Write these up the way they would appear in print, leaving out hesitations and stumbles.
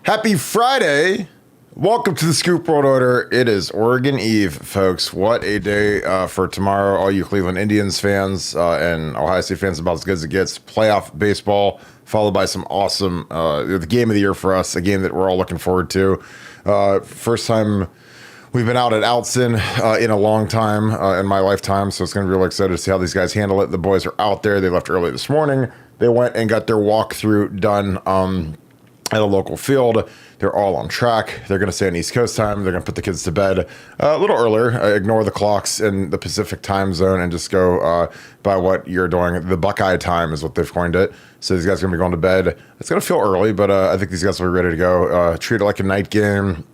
Happy Friday. Welcome to the Scoop World Order. It is Oregon Eve, folks. What a day for tomorrow. All you Cleveland Indians fans and Ohio State fans, about as good as it gets. Playoff baseball, followed by some awesome, the game of the year for us, a game that we're all looking forward to. First time we've been out at Outson in a long time in my lifetime, so it's going to be really excited to see how these guys handle it. The boys are out there. They left early this morning. They went and got their walkthrough done at a local field. They're all on track. They're going to stay on East Coast time. They're going to put the kids to bed a little earlier, ignore the clocks in the Pacific time zone, and just go by what you're doing. The Buckeye time is what they've coined it. So these guys are going to be going to bed. It's going to feel early, but I think these guys will be ready to go. Treat it like a night game.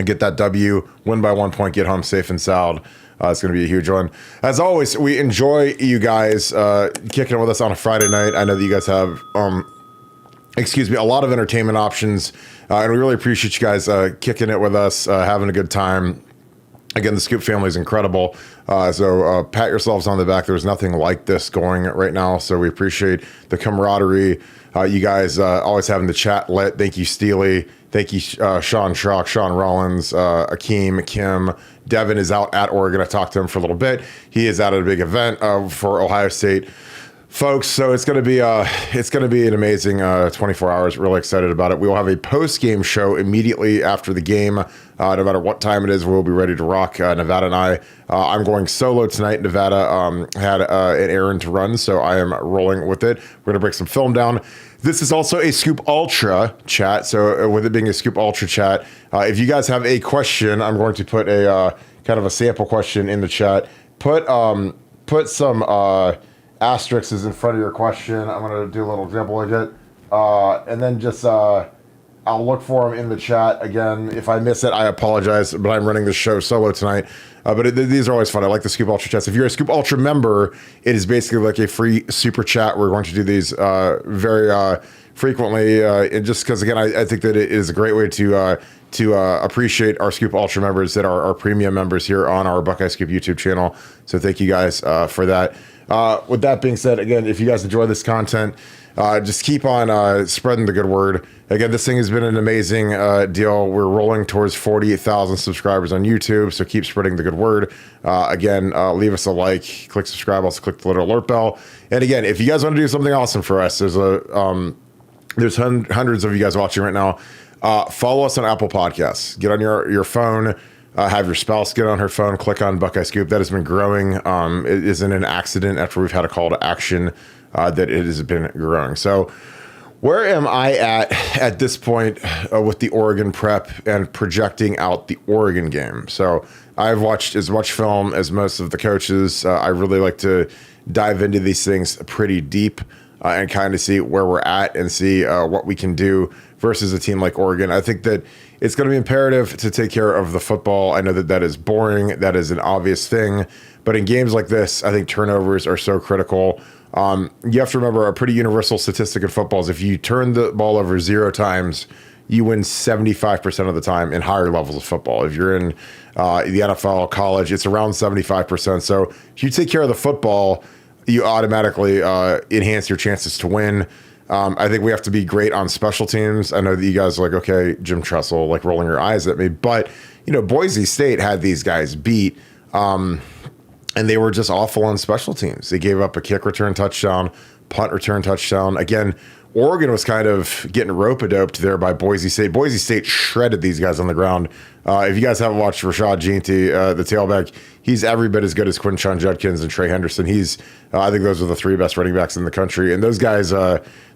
Get that W, win by 1 point, get home safe and sound. It's going to be a huge one. As always, we enjoy you guys kicking it with us on a Friday night. I know that you guys have a lot of entertainment options, and we really appreciate you guys kicking it with us, having a good time. Again, the Scoop family is incredible, so pat yourselves on the back. There's nothing like this going right now, so we appreciate the camaraderie. You guys always having the chat lit. Thank you, Steely. Thank you, Sean Schrock, Sean Rollins, Akeem, Kim. Devin is out at Oregon. I talked to him for a little bit. He is out at a big event for Ohio State folks, so it's going to be an amazing 24 hours. Really excited about it. We will have a post-game show immediately after the game. No matter what time it is, we'll be ready to rock. Nevada and I'm going solo tonight. Nevada had an errand to run, so I am rolling with it. We're going to break some film down. This is also a Scoop Ultra chat, so with it being a Scoop Ultra chat, if you guys have a question, I'm going to put a kind of a sample question in the chat. Put some asterisks in front of your question. I'm going to do a little example like it. And then just, I'll look for them in the chat. Again, if I miss it, I apologize, but I'm running this show solo tonight. These are always fun. I like the Scoop Ultra chats. If you're a Scoop Ultra member, it is basically like a free super chat. We're going to do these very frequently. And just because, again, I think that it is a great way to appreciate our Scoop Ultra members that are our premium members here on our Buckeye Scoop YouTube channel. So thank you guys for that. With that being said, again, if you guys enjoy this content, just keep on spreading the good word. Again, this thing has been an amazing deal. We're rolling towards 48,000 subscribers on YouTube, so keep spreading the good word. Again, leave us a like, click subscribe, also click the little alert bell. And again, if you guys want to do something awesome for us, there's hundreds of you guys watching right now. Follow us on Apple Podcasts. Get on your phone. Have your spouse get on her phone, click on Buckeye Scoop. That has been growing. It isn't an accident after we've had a call to action that it has been growing. So where am I at this point with the Oregon prep and projecting out the Oregon game? So I've watched as much film as most of the coaches. I really like to dive into these things pretty deep and kind of see where we're at and see what we can do versus a team like Oregon. I think that it's going to be imperative to take care of the football. I know that is boring. That is an obvious thing. But in games like this, I think turnovers are so critical. You have to remember a pretty universal statistic in football is if you turn the ball over 0 times, you win 75% of the time in higher levels of football. If you're in the NFL, college, it's around 75%. So if you take care of the football, you automatically enhance your chances to win. I think we have to be great on special teams. I know that you guys are like, okay, Jim Tressel, like rolling your eyes at me. But, Boise State had these guys beat, and they were just awful on special teams. They gave up a kick return touchdown, punt return touchdown. Again, Oregon was kind of getting rope-a-doped there by Boise State. Boise State shredded these guys on the ground. If you guys haven't watched Rashad Jeanty, the tailback, he's every bit as good as Quinshon Judkins and Trey Henderson. I think those are the 3 best running backs in the country. And those guys,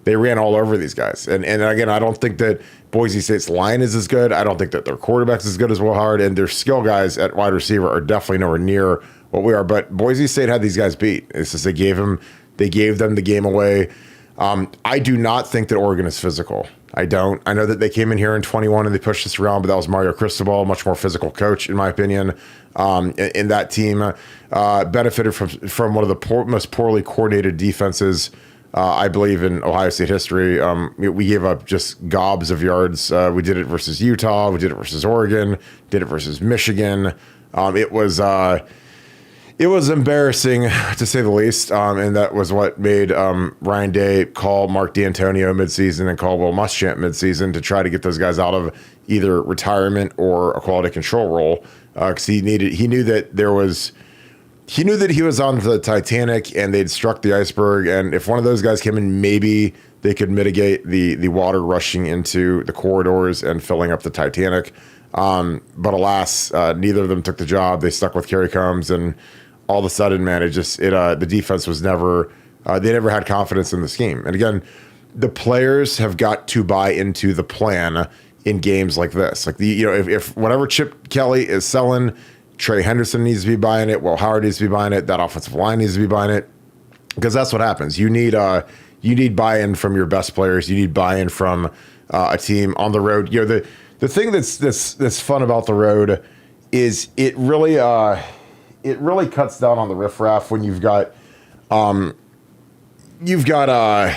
they ran all over these guys. And again, I don't think that Boise State's line is as good. I don't think that their quarterback's as good as Will Howard. And their skill guys at wide receiver are definitely nowhere near what we are. But Boise State had these guys beat. It's just they gave them the game away. I do not think that Oregon is physical. I don't. I know that they came in here in 21 and they pushed us around, but that was Mario Cristobal, much more physical coach, in my opinion. And that team benefited from one of the most poorly coordinated defenses, I believe, in Ohio State history. We gave up just gobs of yards. We did it versus Utah. We did it versus Oregon. Did it versus Michigan. It It was embarrassing, to say the least, and that was what made Ryan Day call Mark D'Antonio midseason and call Will Muschamp midseason to try to get those guys out of either retirement or a quality control role, because he knew that he was on the Titanic and they'd struck the iceberg, and if one of those guys came in, maybe they could mitigate the water rushing into the corridors and filling up the Titanic. But alas, neither of them took the job. They stuck with Kerry Combs, and all of a sudden, man, the defense was never, they never had confidence in the scheme. And again, the players have got to buy into the plan in games like this. Like if whatever Chip Kelly is selling, Trey Henderson needs to be buying it. Will Howard needs to be buying it. That offensive line needs to be buying it, because that's what happens. You need buy-in from your best players. You need buy-in from a team on the road. The thing that's fun about the road is it really cuts down on the riffraff when you've only got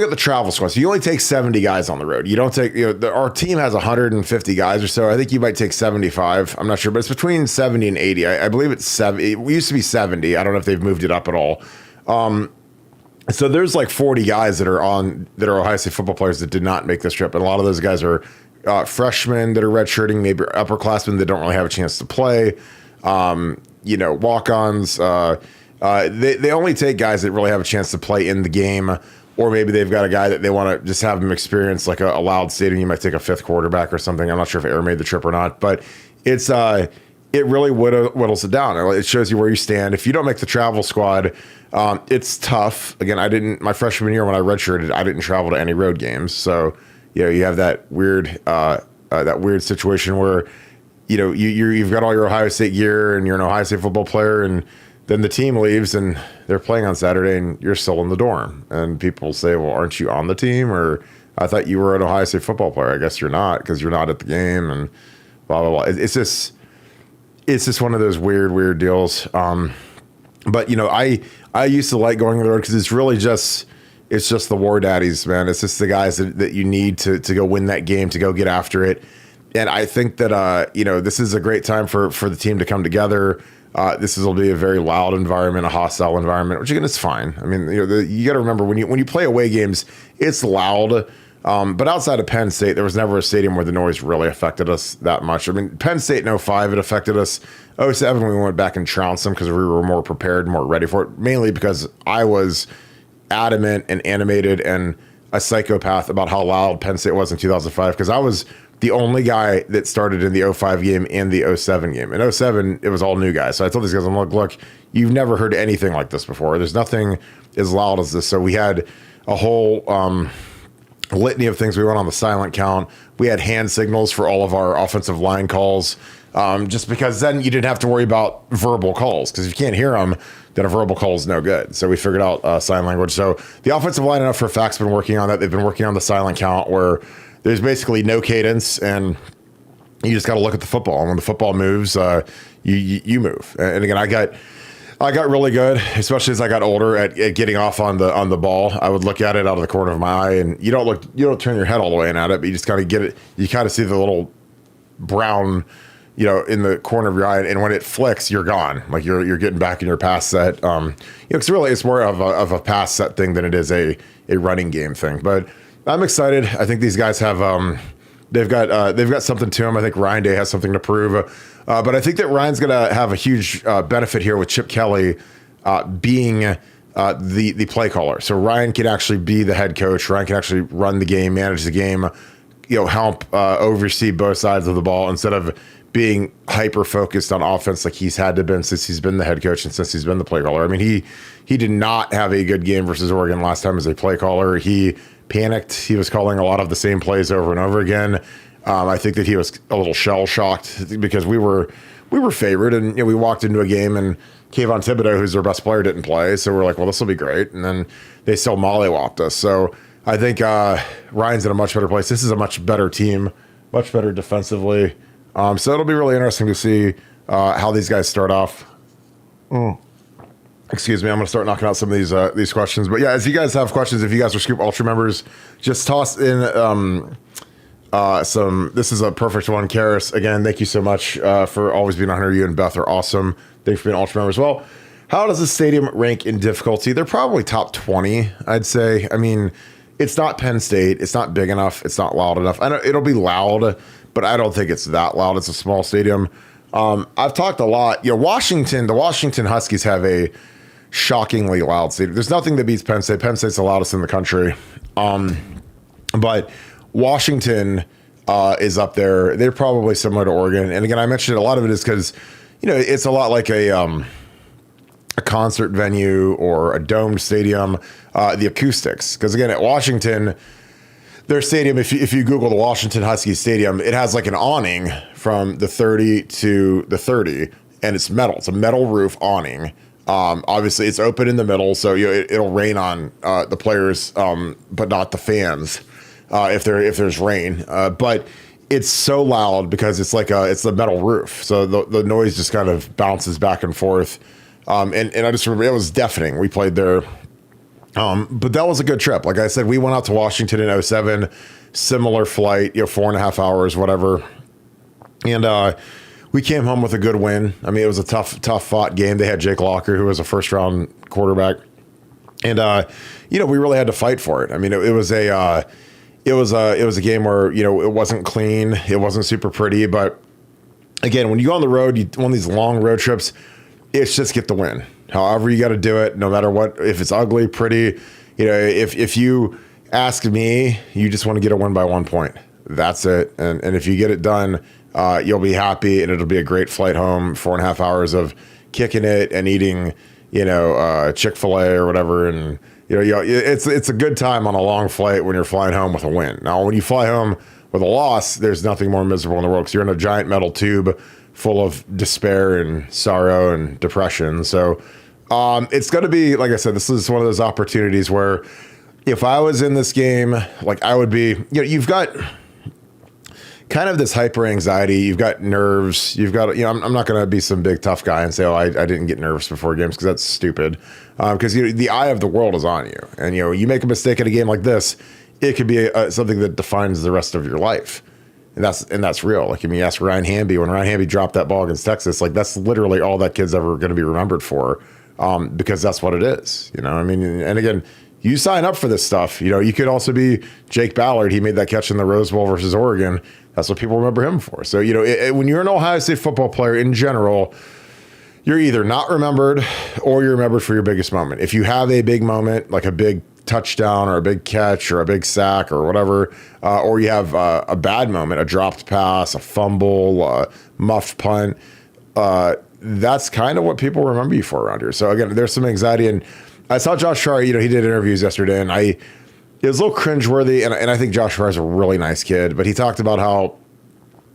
the travel squad. So you only take 70 guys on the road. You don't take, our team has 150 guys or so. I think you might take 75. I'm not sure, but it's between 70 and 80. I believe it's 70. It used to be 70. I don't know if they've moved it up at all. So there's like 40 guys that are Ohio State football players that did not make this trip. And a lot of those guys are freshmen that are redshirting, maybe upperclassmen that don't really have a chance to play. Walk-ons. They only take guys that really have a chance to play in the game, or maybe they've got a guy that they want to just have him experience like a loud stadium. You might take a fifth quarterback or something. I'm not sure if Air made the trip or not, but it really whittles it down. It shows you where you stand. If you don't make the travel squad, it's tough. Again, my freshman year when I redshirted, I didn't travel to any road games. So, you have that weird situation where, you've got all your Ohio State gear and you're an Ohio State football player, and then the team leaves and they're playing on Saturday and you're still in the dorm. And people say, well, aren't you on the team? Or I thought you were an Ohio State football player. I guess you're not, because you're not at the game, and blah, blah, blah. It's just one of those weird deals. But I used to like going on the road because it's just the war daddies, man. It's just the guys that you need to go win that game, to go get after it. And I think that this is a great time for the team to come together. This will be a very loud environment, a hostile environment, which again is fine. I mean, you got to remember when you play away games, it's loud. But outside of Penn State, there was never a stadium where the noise really affected us that much. I mean, Penn State in 05, it affected us. 07, we went back and trounced them because we were more prepared, more ready for it, mainly because I was adamant and animated and a psychopath about how loud Penn State was in 2005, because I was the only guy that started in the 05 game and the 07 game. In 07, it was all new guys. So I told these guys, I'm like, look, you've never heard anything like this before. There's nothing as loud as this. So we had a whole litany of things. We went on the silent count. We had hand signals for all of our offensive line calls, just because then you didn't have to worry about verbal calls, because if you can't hear them, then a verbal call is no good. So we figured out sign language. So the offensive line, enough for a fact's been working on that. They've been working on the silent count, where there's basically no cadence, and you just got to look at the football. And when the football moves, you move. And again, I got really good, especially as I got older, at getting off on the ball. I would look at it out of the corner of my eye, and you don't turn your head all the way in at it, but you just kind of get it. You kind of see the little brown, in the corner of your eye, and when it flicks, you're gone. Like you're getting back in your pass set. It's more of a pass set thing than it is a running game thing. But I'm excited. I think these guys have they've got something to them. I think Ryan Day has something to prove. But I think that Ryan's going to have a huge benefit here with Chip Kelly being the play caller. So Ryan can actually be the head coach. Ryan can actually run the game, manage the game, help oversee both sides of the ball, instead of being hyper focused on offense like he's had to been since he's been the head coach and since he's been the play caller. I mean, he did not have a good game versus Oregon last time as a play caller. He panicked. He was calling a lot of the same plays over and over again. I think that he was a little shell shocked because we were favored, and we walked into a game and Kayvon Thibodeau, who's their best player, didn't play. So we're like, well, this will be great. And then they still mollywopped us. So I think Ryan's in a much better place. This is a much better team, much better defensively. So it'll be really interesting to see how these guys start off. Excuse me, I'm going to start knocking out some of these questions. But yeah, as you guys have questions, if you guys are Scoop Ultra members, just toss in This is a perfect one. Karis, again, thank you so much for always being on here. You and Beth are awesome. Thanks for being an Ultra member as well. How does the stadium rank in difficulty? They're probably top 20, I'd say. I mean, it's not Penn State. It's not big enough. It's not loud enough. I know it'll be loud, but I don't think it's that loud. It's a small stadium. I've talked a lot. The Washington Huskies have a shockingly loud stadium. There's nothing that beats Penn State. Penn State's the loudest in the country. But Washington is up there. They're probably similar to Oregon. And again, I mentioned a lot of it is because, it's a lot like a concert venue or a domed stadium, the acoustics. Because again, at Washington, their stadium, if you Google the Washington Huskies Stadium, it has like an awning from the 30 to the 30, and it's metal. It's a metal roof awning. Obviously, it's open in the middle, so it'll rain on the players, but not the fans if there's rain. But it's so loud because it's it's the metal roof, so the noise just kind of bounces back and forth. And I just remember it was deafening. We played there. But that was a good trip. Like I said, we went out to Washington in 2007, similar flight, 4.5 hours, whatever. And we came home with a good win. I mean, it was a tough fought game. They had Jake Locker, who was a first round quarterback. And, we really had to fight for it. I mean, it was a game where, it wasn't clean. It wasn't super pretty. But again, when you go on the road, one of these long road trips, it's just get the win. However you got to do it, no matter what, if it's ugly, pretty, if you ask me, you just want to get a win by 1 point. That's it. And if you get it done, you'll be happy and it'll be a great flight home, 4.5 hours of kicking it and eating, Chick-fil-A or whatever. And, it's a good time on a long flight when you're flying home with a win. Now, when you fly home with a loss, there's nothing more miserable in the world because you're in a giant metal tube full of despair and sorrow and depression. So, it's going to be, like I said, this is one of those opportunities where if I was in this game, I would be, you've got kind of this hyper anxiety. You've got nerves. You've got, I'm not going to be some big tough guy and say, I didn't get nervous before games because that's stupid. Because the eye of the world is on you. And, you make a mistake in a game like this, it could be something that defines the rest of your life. And that's real. You ask Ryan Hamby, when Ryan Hamby dropped that ball against Texas, that's literally all that kid's ever going to be remembered for. Because that's what it is, and again, you sign up for this stuff. You could also be Jake Ballard. He made that catch in the Rose Bowl versus Oregon. That's what people remember him for. So, when you're an Ohio State football player in general, you're either not remembered or you're remembered for your biggest moment. If you have a big moment, like a big touchdown or a big catch or a big sack or whatever, or you have a bad moment, a dropped pass, a fumble, a muffed punt, that's kind of what people remember you for around here. So again, there's some anxiety, and I saw Josh Farr, he did interviews yesterday, and it was a little cringeworthy, and I think Josh Farr is a really nice kid, but he talked about how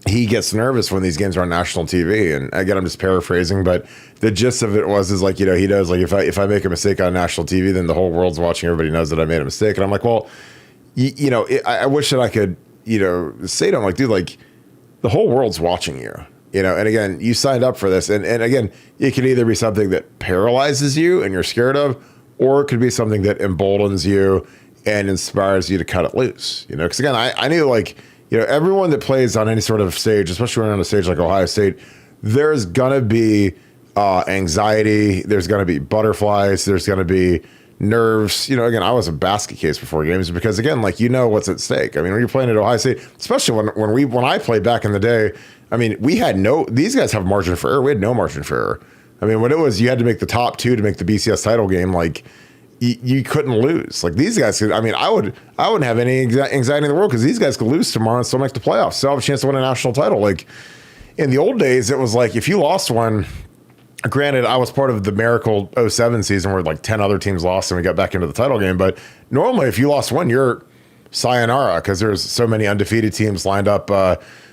he gets nervous when these games are on national TV. And again, I'm just paraphrasing, but the gist of it is he knows if I make a mistake on national TV, then the whole world's watching, everybody knows that I made a mistake. And I'm like, well, I wish that I could, say to him, dude, the whole world's watching you. And again, you signed up for this. And again, it could either be something that paralyzes you and you're scared of, or it could be something that emboldens you and inspires you to cut it loose. Because again, I knew everyone that plays on any sort of stage, especially when on a stage like Ohio State, there's going to be anxiety. There's going to be butterflies. There's going to be nerves. Again, I was a basket case before games because again, what's at stake. I mean, when you're playing at Ohio State, especially when I played back in the day, I mean, these guys have margin for error. We had no margin for error. I mean, when it was, you had to make the top two to make the BCS title game, you couldn't lose. These guys could, I wouldn't have any anxiety in the world because these guys could lose tomorrow and still make the playoffs. Still have a chance to win a national title. In the old days, it was if you lost one, granted, I was part of the miracle 2007 season where 10 other teams lost and we got back into the title game. But normally if you lost one, you're sayonara because there's so many undefeated teams lined up,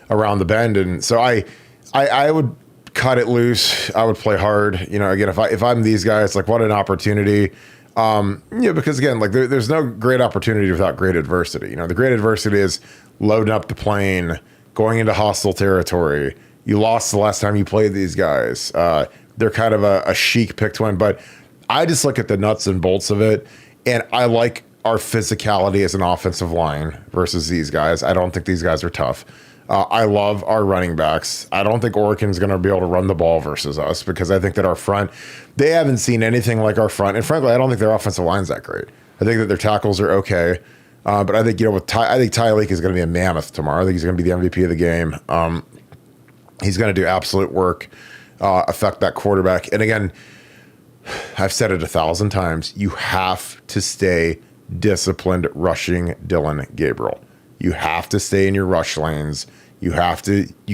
around the bend. And so I would cut it loose. I would play hard. Again, if I'm these guys, what an opportunity. Because again, there's no great opportunity without great adversity. The great adversity is loading up the plane, going into hostile territory. You lost the last time you played these guys. They're kind of a chic pick to win, but I just look at the nuts and bolts of it, and I like our physicality as an offensive line versus these guys. I don't think these guys are tough. I love our running backs. I don't think Oregon's going to be able to run the ball versus us because I think that our front, they haven't seen anything like our front. And frankly, I don't think their offensive line's that great. I think that their tackles are okay. But I think, I think Ty Leak is going to be a mammoth tomorrow. I think he's going to be the MVP of the game. He's going to do absolute work, affect that quarterback. And again, I've said it 1,000 times. You have to stay disciplined rushing Dillon Gabriel. You have to stay in your rush lanes. You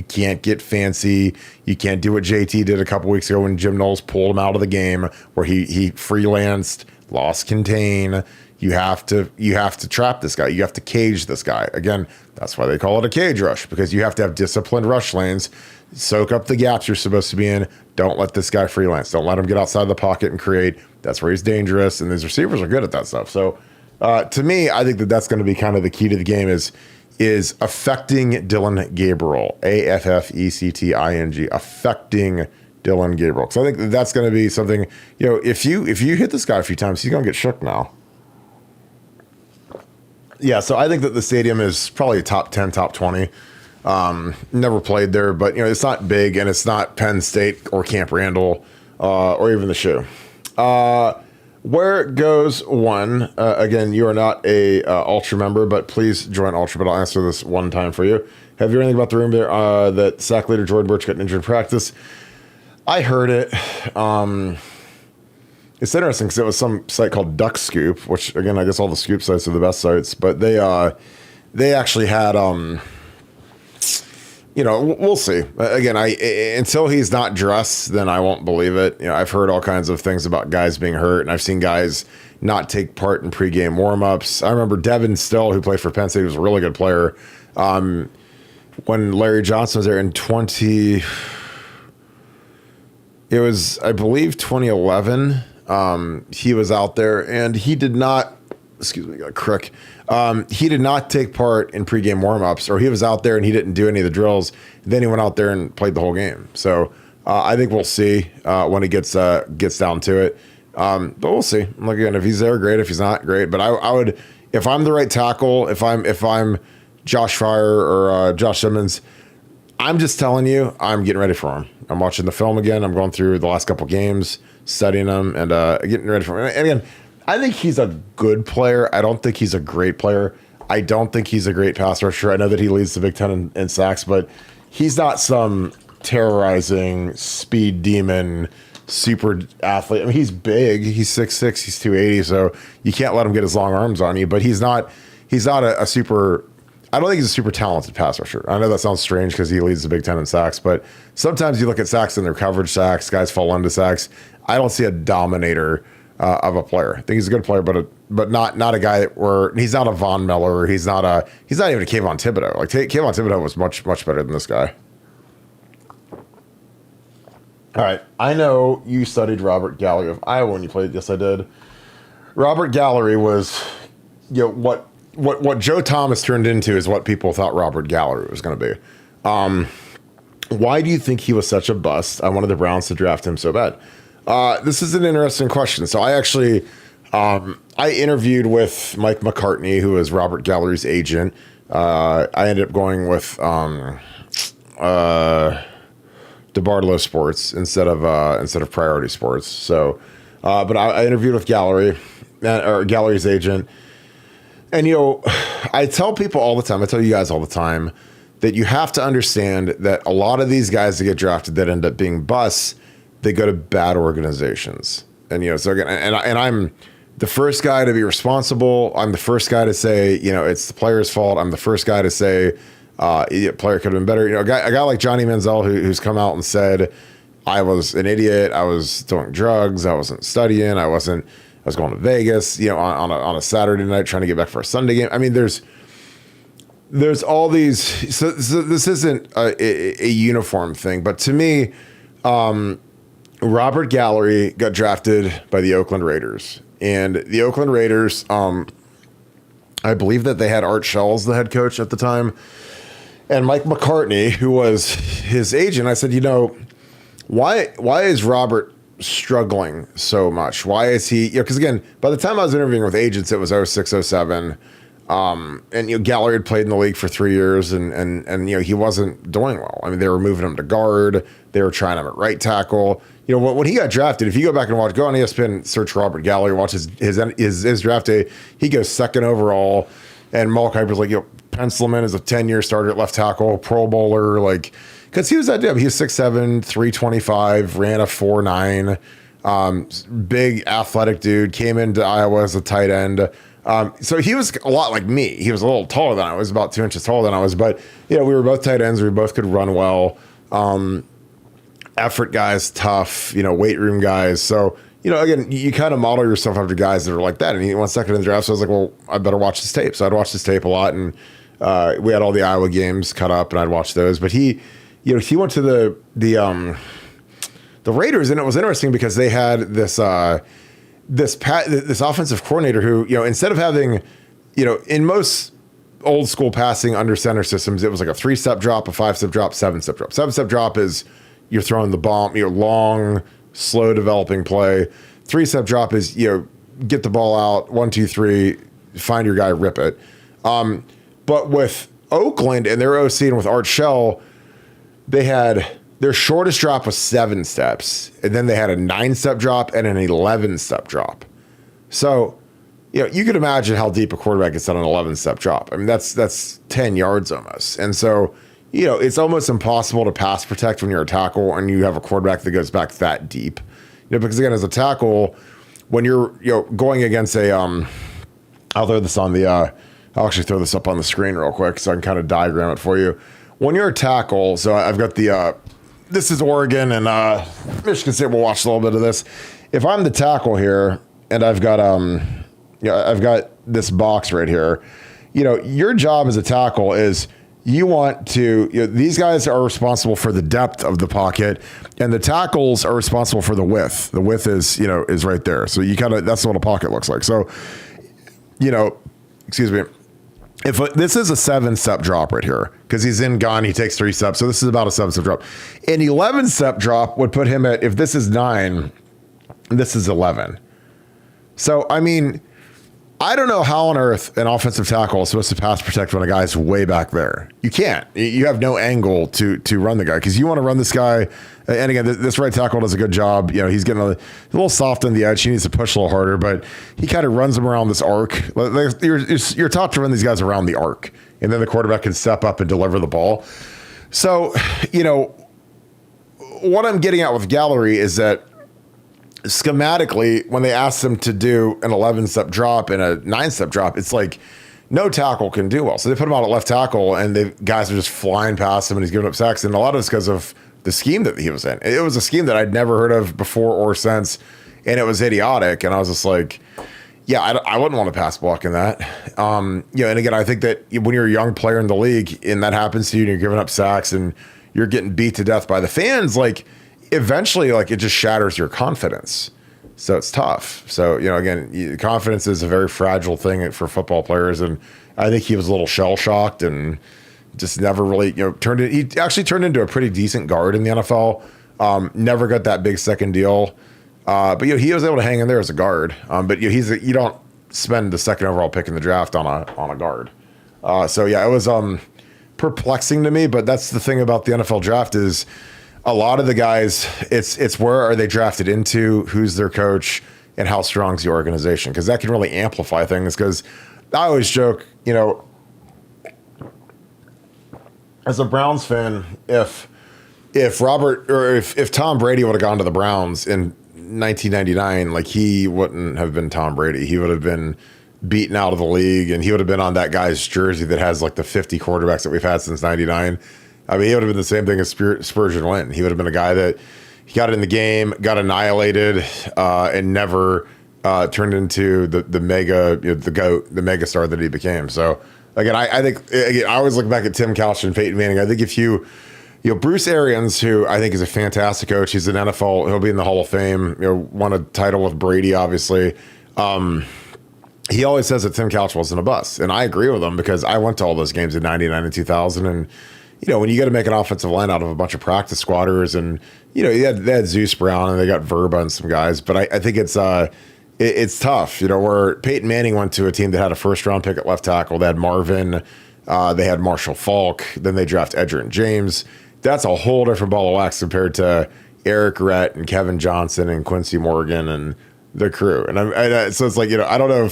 can't get fancy. You can't do what JT did a couple weeks ago when Jim Knowles pulled him out of the game where he freelanced, lost contain. You have to trap this guy. You have to cage this guy. Again, that's why they call it a cage rush, because you have to have disciplined rush lanes, soak up the gaps you're supposed to be in. Don't let this guy freelance. Don't let him get outside the pocket and create. That's where he's dangerous, and these receivers are good at that stuff. So to me, I think that's going to be kind of the key to the game is affecting Dillon Gabriel, AFFECTING, affecting Dillon Gabriel. Because I think that's going to be something, if you hit this guy a few times, he's going to get shook now. Yeah, so I think that the stadium is probably top 10, top 20. Never played there, but it's not big, and it's not Penn State or Camp Randall or even the Shoe. Where goes one? Again, you are not a Ultra member, but please join Ultra. But I'll answer this one time for you. Have you heard anything about the rumor that sack leader Jordan Burch got injured in practice? I heard it. It's interesting because it was some site called Duck Scoop, which again, I guess all the scoop sites are the best sites, but they actually had we'll see. Again, until he's not dressed, then I won't believe it. I've heard all kinds of things about guys being hurt, and I've seen guys not take part in pregame warmups. I remember Devin Still, who played for Penn State, was a really good player. When Larry Johnson was there in it was, I believe, 2011. He was out there, and he did not. Excuse me, got a crook. He did not take part in pregame warmups, or he was out there and he didn't do any of the drills. Then he went out there and played the whole game. So I think we'll see when it gets down to it. But we'll see. Again, if he's there, great. If he's not, great. But I would, if I'm the right tackle, if I'm Josh Fryer or Josh Simmons, I'm just telling you, I'm getting ready for him. I'm watching the film again. I'm going through the last couple games, studying them, and getting ready for him. And again, I think he's a good player. I don't think he's a great player. I don't think he's a great pass rusher. I know that he leads the Big Ten in sacks, but he's not some terrorizing speed demon super athlete. I mean, he's big. He's 6'6", he's 280, so you can't let him get his long arms on you, but he's not a super, I don't think he's a super talented pass rusher. I know that sounds strange because he leads the Big Ten in sacks, but sometimes you look at sacks and they're coverage sacks, guys fall into sacks. I don't see a dominator of a player. I think he's a good player, but not a guy where he's not a Von Miller. He's not even a Kayvon Thibodeau. Like Kayvon Thibodeau was much better than this guy. All right, I know you studied Robert Gallery of Iowa when you played. Yes, I did. Robert Gallery was, what Joe Thomas turned into is what people thought Robert Gallery was going to be. Why do you think he was such a bust? I wanted the Browns to draft him so bad. This is an interesting question. So I actually, I interviewed with Mike McCartney, who is Robert Gallery's agent. I ended up going with DeBartolo Sports instead of Priority Sports. So, but I interviewed with Gallery, or Gallery's agent. And, I tell people all the time, I tell you guys all the time, that you have to understand that a lot of these guys that get drafted that end up being busts, they go to bad organizations. And, so again, and I'm the first guy to be responsible. I'm the first guy to say, it's the player's fault. I'm the first guy to say, player could have been better. A guy like Johnny Manziel who's come out and said, I was an idiot. I was doing drugs. I wasn't studying. I was going to Vegas, on a Saturday night trying to get back for a Sunday game. I mean, there's all these, so this isn't a uniform thing, but to me, Robert Gallery got drafted by the Oakland Raiders, and the Oakland Raiders, I believe that they had Art Shell as the head coach at the time, and Mike McCartney, who was his agent. I said, why is Robert struggling so much? Why is he, because again, by the time I was interviewing with agents, it was 06, 07. And Gallery had played in the league for 3 years, and he wasn't doing well. I mean, they were moving him to guard, they were trying him at right tackle. When he got drafted, if you go back and go on ESPN, search Robert Gallery, watch his draft day, he goes second overall, and Mel Kiper's like, pencil him in as a 10-year starter at left tackle, Pro Bowler, like, because he was that dude. He was 6'7", 325, ran a 4.9, big athletic dude, came into Iowa as a tight end. So he was a lot like me. He was a little taller than I was, about 2 inches taller than I was. But, we were both tight ends. We both could run well. Effort guys, tough, weight room guys. So, again, you kind of model yourself after guys that are like that. And he went second in the draft. So I was like, well, I better watch this tape. So I'd watch this tape a lot. And we had all the Iowa games cut up, and I'd watch those. But he went to the Raiders, and it was interesting because they had this offensive coordinator who, instead of having, in most old school passing under center systems, it was like a 3-step drop, a 5-step drop, 7-step drop. 7-step drop is you're throwing the bomb, long, slow developing play. 3-step drop is, get the ball out, 1, 2, 3, find your guy, rip it. But with Oakland and their OC and with Art Shell, they had their shortest drop was 7 steps, and then they had a 9-step drop and an 11-step drop. So, you could imagine how deep a quarterback gets on an 11-step drop. I mean, that's 10 yards almost. And so, it's almost impossible to pass protect when you're a tackle and you have a quarterback that goes back that deep. Because again, as a tackle, when you're going against a I'll throw this on the I'll actually throw this up on the screen real quick so I can kind of diagram it for you. When you're a tackle, so I've got the this is Oregon, and Michigan State will watch a little bit of this. If I'm the tackle here, and I've got I've got this box right here, your job as a tackle is you want to, these guys are responsible for the depth of the pocket, and the tackles are responsible for the width. The width is, is right there. So that's what a pocket looks like. So, excuse me. If this is a 7-step drop right here, because he's in gun, he takes 3 steps. So this is about a 7-step drop. An 11-step drop would put him at, if this is 9, this is 11. So, I mean, I don't know how on earth an offensive tackle is supposed to pass protect when a guy's way back there. You can't. You have no angle to run the guy, because you want to run this guy. And again, this right tackle does a good job. He's getting a little soft on the edge. He needs to push a little harder, but he kind of runs him around this arc. You're taught to run these guys around the arc, and then the quarterback can step up and deliver the ball. So, what I'm getting at with Gallery is that schematically, when they asked him to do an 11-step drop and a 9-step drop, it's like no tackle can do well. So they put him out at left tackle, and the guys are just flying past him, and he's giving up sacks. And a lot of it's because of the scheme that he was in. It was a scheme that I'd never heard of before or since, and it was idiotic. And I was just like, yeah, I wouldn't want to pass block in that. And again, I think that when you're a young player in the league and that happens to you and you're giving up sacks and you're getting beat to death by the fans, like, eventually, like, it just shatters your confidence. So it's tough. So, again, confidence is a very fragile thing for football players. And I think he was a little shell shocked and just never really, he actually turned into a pretty decent guard in the NFL. Never got that big second deal. But he was able to hang in there as a guard. But you don't spend the second overall pick in the draft on a guard. So yeah, it was perplexing to me. But that's the thing about the NFL draft is a lot of the guys, it's where are they drafted into, who's their coach, and how strong is the organization, because that can really amplify things. Because I always joke, as a Browns fan, if Tom Brady would have gone to the Browns in 1999, like, he wouldn't have been Tom Brady. He would have been beaten out of the league, and he would have been on that guy's jersey that has like the 50 quarterbacks that we've had since 99. I mean, he would have been the same thing as Spurgeon Wynn. He would have been a guy that he got in the game, got annihilated, and never turned into the mega, the GOAT, the mega star that he became. So again, I think I always look back at Tim Couch and Peyton Manning. I think if Bruce Arians, who I think is a fantastic coach, he's an NFL, he'll be in the Hall of Fame. Won a title with Brady, obviously. He always says that Tim Couch wasn't a bust, and I agree with him because I went to all those games in '99 and 2000, and when you got to make an offensive line out of a bunch of practice squatters, and they had Zeus Brown and they got Verba and some guys, but I think it's tough. Where Peyton Manning went to a team that had a first round pick at left tackle. They had Marvin, they had Marshall Faulk, then they draft Edgerrin James. That's a whole different ball of wax compared to Eric Rhett and Kevin Johnson and Quincy Morgan and the crew. And so it's like, I don't know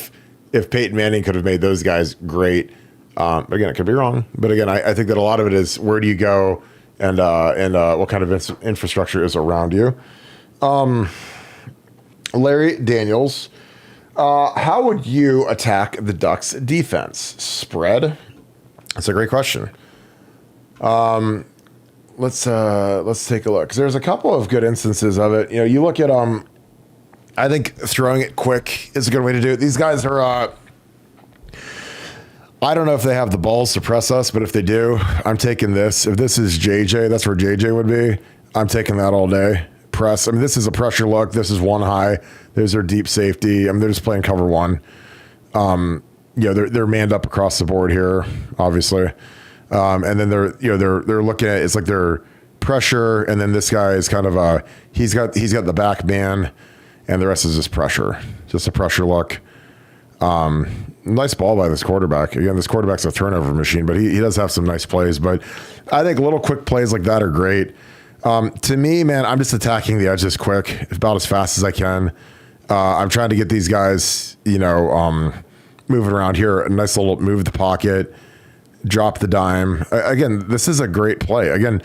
if Peyton Manning could have made those guys great. Again, it could be wrong, but again, I think that a lot of it is where do you go and what kind of infrastructure is around you. Larry Daniels, how would you attack the Ducks defense? Spread? That's a great question. Let's take a look, because there's a couple of good instances of it. You look at I think throwing it quick is a good way to do it. These guys are I don't know if they have the balls to press us, but if they do, I'm taking this. If this is JJ, that's where JJ would be. I'm taking that all day. Press. This is a pressure look. This is one high. There's their deep safety. They're just playing cover one. They're manned up across the board here, obviously. And then they're looking at, it's like their pressure, and then this guy is kind of he's got the back man, and the rest is just pressure, just a pressure look. Nice ball by this quarterback. Again, this quarterback's a turnover machine, but he does have some nice plays. But I think little quick plays like that are great. To me, man, I'm just attacking the edges quick, about as fast as I can. I'm trying to get these guys, moving around here. A nice little move the pocket, drop the dime. Again, this is a great play. Again,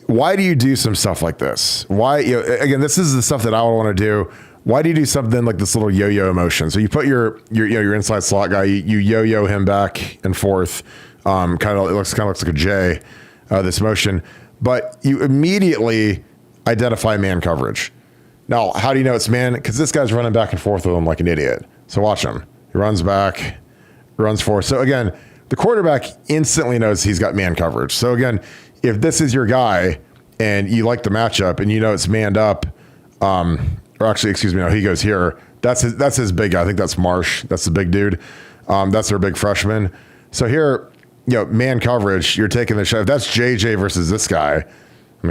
why do you do some stuff like this? Why? Again, this is the stuff that I would want to do. Why do you do something like this little yo-yo motion? So you put your inside slot guy, you yo-yo him back and forth. It looks like a J, this motion, but you immediately identify man coverage. Now, how do you know it's man? Because this guy's running back and forth with him like an idiot. So watch him. He runs back, runs forward. So again, the quarterback instantly knows he's got man coverage. So again, if this is your guy and you like the matchup and it's manned up, or actually, excuse me, no, he goes here. That's his big guy. I think that's Marsh. That's the big dude. That's their big freshman. So here, man coverage, you're taking the shot. If that's JJ versus this guy,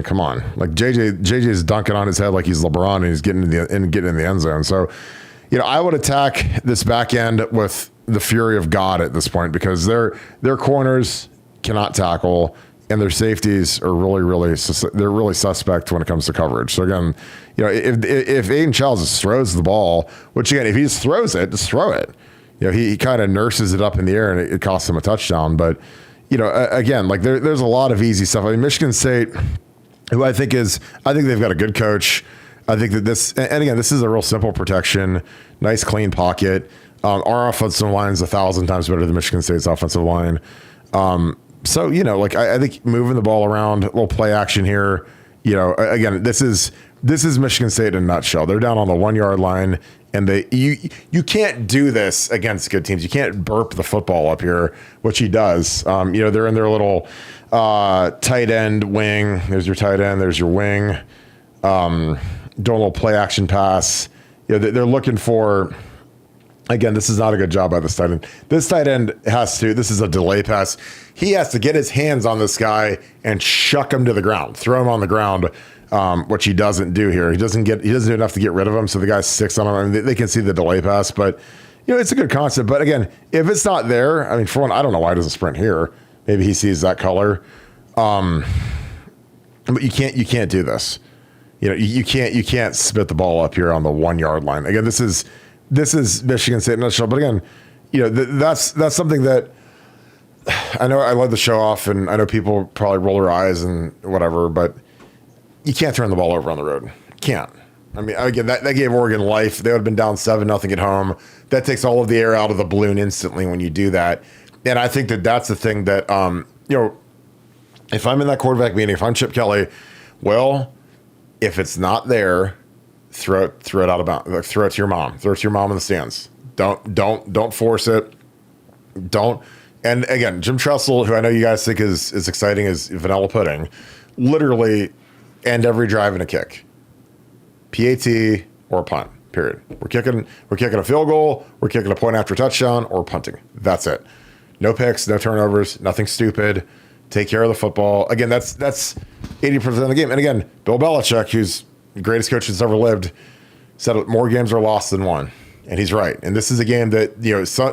come on. Like JJ's dunking on his head like he's LeBron, and he's getting in the end zone. So, I would attack this back end with the fury of God at this point, because their corners cannot tackle, and their safeties are really suspect when it comes to coverage. So again, if Aiden Chiles just throws the ball, which again, if he just throws it, just throw it. He kind of nurses it up in the air and it costs him a touchdown. But again, like there's a lot of easy stuff. Michigan State, who I think they've got a good coach. I think that this is a real simple protection, nice clean pocket. Our offensive line is 1,000 times better than Michigan State's offensive line. So, I think moving the ball around, a little play action here, again, this is Michigan State in a nutshell. They're down on the 1 yard line, and you can't do this against good teams. You can't burp the football up here, which he does. They're in their little tight end wing. There's your tight end. There's your wing. Doing a little play action pass. They're looking for. Again, this is not a good job by this tight end. This tight end this is a delay pass. He has to get his hands on this guy and shuck him to the ground, throw him on the ground, which he doesn't do here. He doesn't do enough to get rid of him, so the guy sticks on him. They can see the delay pass, but it's a good concept. But again, if it's not there, for one, I don't know why he doesn't sprint here. Maybe he sees that color. But you can't do this. You can't spit the ball up here on the 1 yard line. Again, this is Michigan State in a nutshell. But again, that's something that I know I love to show off, and I know people probably roll their eyes and whatever, but you can't turn the ball over on the road. You can't. Again, that gave Oregon life. They would have been down 7-0 at home. That takes all of the air out of the balloon instantly when you do that. And I think that that's the thing that, if I'm in that quarterback meeting, if I'm Chip Kelly, well, if it's not there, throw it out of bounds. Like, throw it to your mom. Throw it to your mom in the stands. Don't force it. Don't. And again, Jim Tressel, who I know you guys think is exciting as vanilla pudding, literally end every drive in a kick, PAT or a punt. Period. We're kicking a field goal. We're kicking a point after touchdown or punting. That's it. No picks, no turnovers, nothing stupid. take care of the football. Again, that's 80% of the game. And again, Bill Belichick, who's the greatest coach that's ever lived, said more games are lost than won. And he's right. And this is a game that,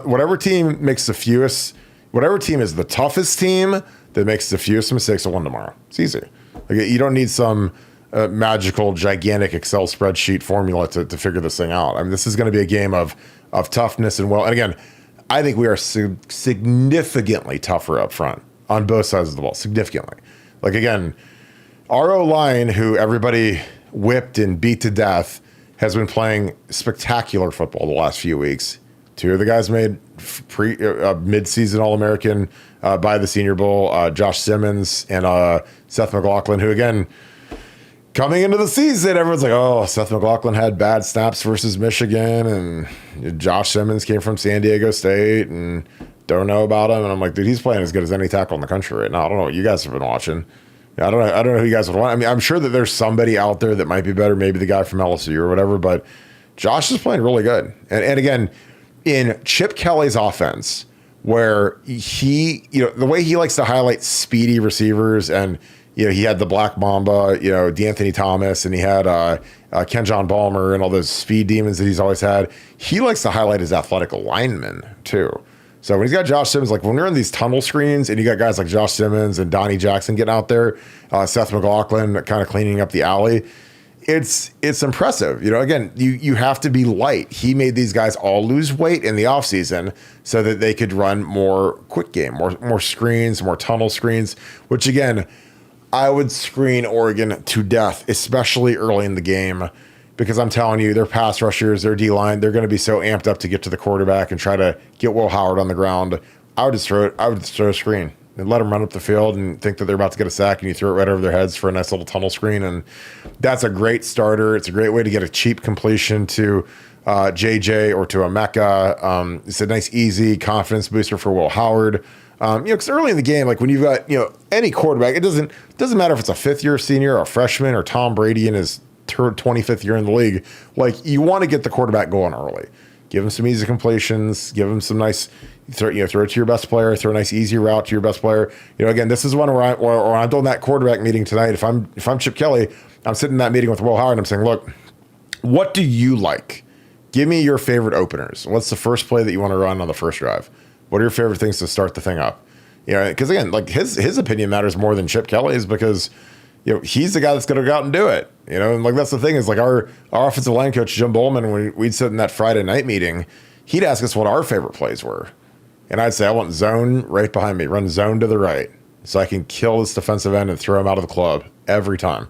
whatever team makes the fewest, whatever team is the toughest team that makes the fewest mistakes will win tomorrow. It's easy. Like, you don't need some magical, gigantic Excel spreadsheet formula to figure this thing out. I mean, this is going to be a game of toughness and and again, I think we are significantly tougher up front on both sides of the ball, significantly. Like, again, our O-line, who everybody whipped and beat to death, has been playing spectacular football the last few weeks. Two of the guys made mid-season All-American by the Senior Bowl, Josh Simmons and Seth McLaughlin, who, again, coming into the season, everyone's like, oh, Seth McLaughlin had bad snaps versus Michigan, and Josh Simmons came from San Diego State, and don't know about him. And I'm like, dude, he's playing as good as any tackle in the country right now. I don't know what you guys have been watching. I don't know who you guys would want. I mean, I'm sure that there's somebody out there that might be better, maybe the guy from LSU or whatever, but Josh is playing really good. And again, in Chip Kelly's offense, where he, the way he likes to highlight speedy receivers, and, he had the Black Mamba, DeAnthony Thomas, and he had Kenjon Balmer and all those speed demons that he's always had. He likes to highlight his athletic linemen too. So when he's got Josh Simmons, like when we're in these tunnel screens and you got guys like Josh Simmons and Donnie Jackson getting out there, Seth McLaughlin kind of cleaning up the alley, it's impressive. Again, you have to be light. He made these guys all lose weight in the offseason so that they could run more quick game, more screens, more tunnel screens, which again, I would screen Oregon to death, especially early in the game, because I'm telling you, their pass rushers, their D-line, they're going to be so amped up to get to the quarterback and try to get Will Howard on the ground. I would just throw a screen and let them run up the field and think that they're about to get a sack, and you throw it right over their heads for a nice little tunnel screen. And that's a great starter. It's a great way to get a cheap completion to JJ or to Emeka. It's a nice, easy confidence booster for Will Howard. Because early in the game, like when you've got, any quarterback, it doesn't matter if it's a fifth-year senior or a freshman or Tom Brady in his 25th year in the league. Like, you want to get the quarterback going early. Give him some easy completions. Give him some nice, throw it to your best player. Throw a nice easy route to your best player. Again, this is one where I'm doing that quarterback meeting tonight. If I'm Chip Kelly, I'm sitting in that meeting with Will Howard and I'm saying, look, what do you like? Give me your favorite openers. What's the first play that you want to run on the first drive? What are your favorite things to start the thing up? Because again, like his opinion matters more than Chip Kelly's, because he's the guy that's going to go out and do it. And like that's the thing is, like our offensive line coach Jim Bowman, when we'd sit in that Friday night meeting, he'd ask us what our favorite plays were, and I'd say I want zone right behind me, run zone to the right, so I can kill this defensive end and throw him out of the club every time.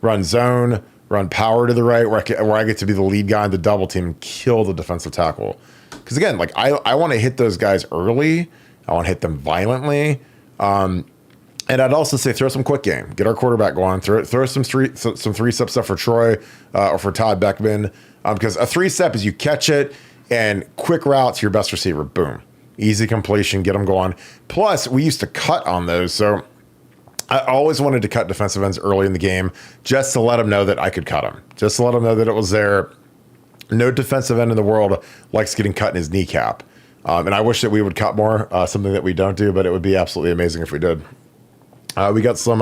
Run zone, run power to the right, where I get to be the lead guy in the double team and kill the defensive tackle. Because again, like I want to hit those guys early. I want to hit them violently. And I'd also say throw some quick game. Get our quarterback going. Throw some three-step stuff for Troy or for Todd Beckman. Because a three-step is you catch it and quick route to your best receiver. Boom. Easy completion. Get them going. Plus, we used to cut on those. So I always wanted to cut defensive ends early in the game just to let them know that I could cut them. Just to let them know that it was there. No defensive end in the world likes getting cut in his kneecap. And I wish that we would cut more, something that we don't do, but it would be absolutely amazing if we did. We got some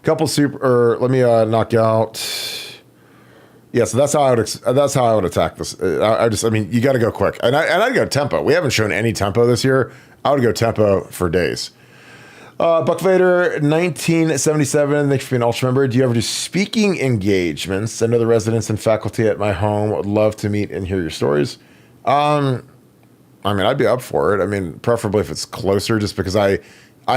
couple let me knock out. Yeah, so that's how I would attack this. I mean, you got to go quick, and I'd go tempo. We haven't shown any tempo this year. I would go tempo for days. Buck Vader, 1977. Thanks for being an Ultra member. Do you ever do speaking engagements? I know the residents and faculty at my home would love to meet and hear your stories. I mean, I'd be up for it. I mean, preferably if it's closer, just because I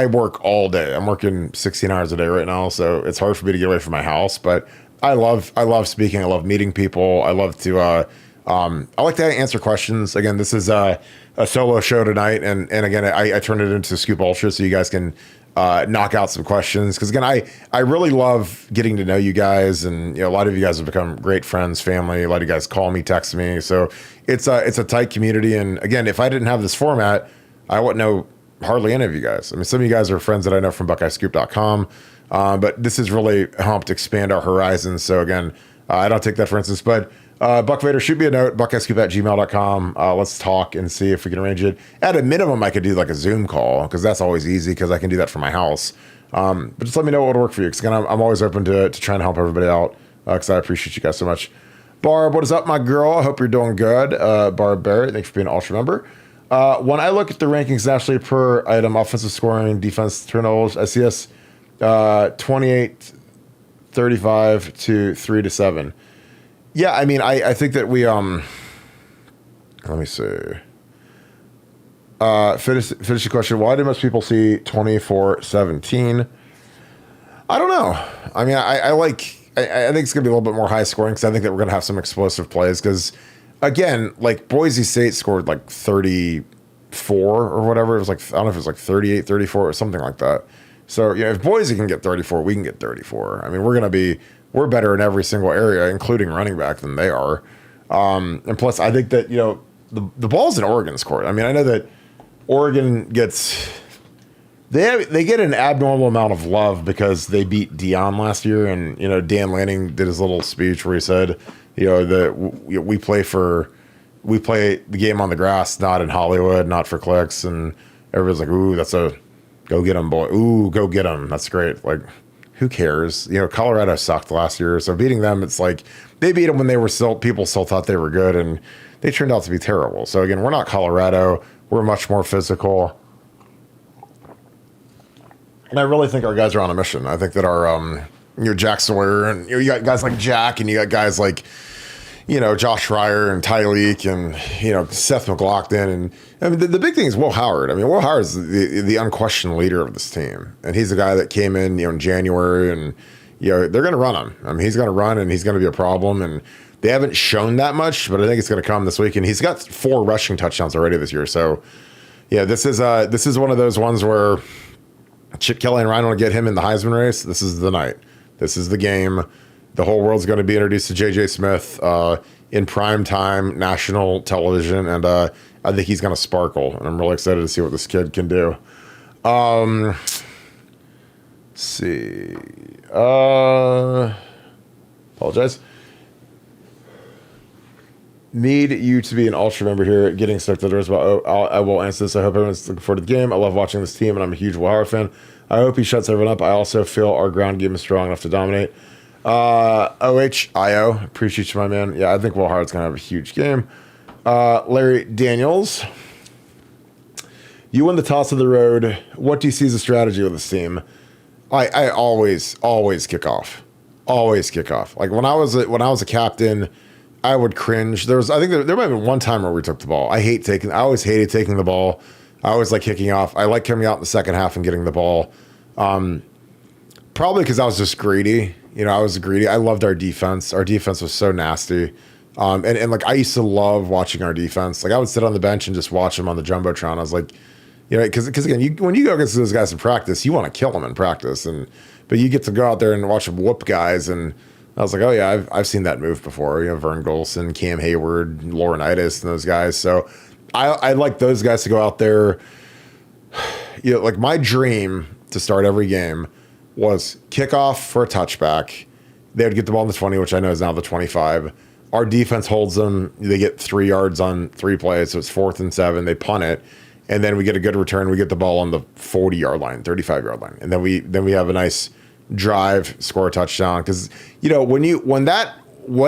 work all day. I'm working 16 hours a day right now, so it's hard for me to get away from my house. But I love speaking. I love meeting people. I love to I like to answer questions. Again, this is a solo show tonight, and again, I turned it into Scoop Ultra so you guys can knock out some questions. Because again, I really love getting to know you guys, and a lot of you guys have become great friends, family. A lot of you guys call me, text me, so it's a tight community. And again, if I didn't have this format, I wouldn't know hardly any of you guys. I mean, some of you guys are friends that I know from BuckeyeScoop.com, but this has really helped expand our horizons. So again, I don't take that for instance, but Buck Vader, shoot me a note, buckeyescoop@gmail.com. Let's talk and see if we can arrange it. At a minimum, I could do like a Zoom call because that's always easy because I can do that from my house. But just let me know what would work for you because I'm always open to trying to help everybody out because I appreciate you guys so much. Barb, what is up, my girl? I hope you're doing good. Barb Barrett, thanks for being an Ultra member. When I look at the rankings nationally per item, offensive scoring, defense turnovers, I see us 28, 35 to 3 to 7. Yeah, I mean, I think that we let me see. Finish the question. Why do most people see 24-17? I don't know. I mean, I think it's gonna be a little bit more high scoring because I think that we're gonna have some explosive plays. Because again, like Boise State scored like 34 or whatever. It was like I don't know if it was like 38, 34 or something like that. So if Boise can get 34, we can get 34. I mean, we're better in every single area, including running back, than they are. And plus, I think that, the ball's in Oregon's court. I mean, I know that Oregon they get an abnormal amount of love because they beat Deion last year. And, Dan Lanning did his little speech where he said, that we play the game on the grass, not in Hollywood, not for clicks. And everybody's like, ooh, go get him, boy. Ooh, go get him. That's great. Like, who cares? Colorado sucked last year, so beating them, it's like they beat them when people still thought they were good, and they turned out to be terrible. So again, we're not Colorado. We're much more physical, and I really think our guys are on a mission. I think that our Jack Sawyer and you got guys like Jack, and you got guys like Josh Fryer and Tyleek and Seth McLaughlin, and I mean the big thing is Will Howard. I mean, Will Howard is the unquestioned leader of this team, and he's the guy that came in in January, and they're going to run him. I mean, he's going to run, and he's going to be a problem, and they haven't shown that much, but I think it's going to come this week, and he's got 4 rushing touchdowns already this year. So yeah, this is one of those ones where Chip Kelly and Ryan want to get him in the Heisman race. This is the night. This is the game. The whole world's going to be introduced to J.J. Smith in prime time national television, and I think he's going to sparkle. And I'm really excited to see what this kid can do. Let's see. Apologize. Need you to be an Ultra member here. Getting stuck to the doors. I will answer this. I hope everyone's looking forward to the game. I love watching this team, and I'm a huge Will Howard fan. I hope he shuts everyone up. I also feel our ground game is strong enough to dominate. OHIO, appreciate you, my man. Yeah, I think Will Howard's gonna have a huge game. Larry Daniels, you win the toss of the road. What do you see as a strategy with this team? I always kick off. Always kick off. Like when I was a captain, I would cringe. I think there might have been one time where we took the ball. I always hated taking the ball. I always like kicking off. I like coming out in the second half and getting the ball. Probably because I was just greedy. I was greedy. I loved our defense. Our defense was so nasty. And like, I used to love watching our defense. Like, I would sit on the bench and just watch them on the Jumbotron. I was like, because again, when you go against those guys in practice, you want to kill them in practice. But you get to go out there and watch them whoop guys. And I was like, oh yeah, I've seen that move before. Vern Golson, Cam Hayward, Laurinaitis, and those guys. So I like those guys to go out there. Like my dream to start every game was kickoff for a touchback. They would get the ball in the 20, which I know is now the 25. Our defense holds them. They get 3 yards on 3 plays, so it's 4th and 7. They punt it, and then we get a good return. We get the ball on the 40-yard line, 35-yard line, and then we have a nice drive, score a touchdown. Because when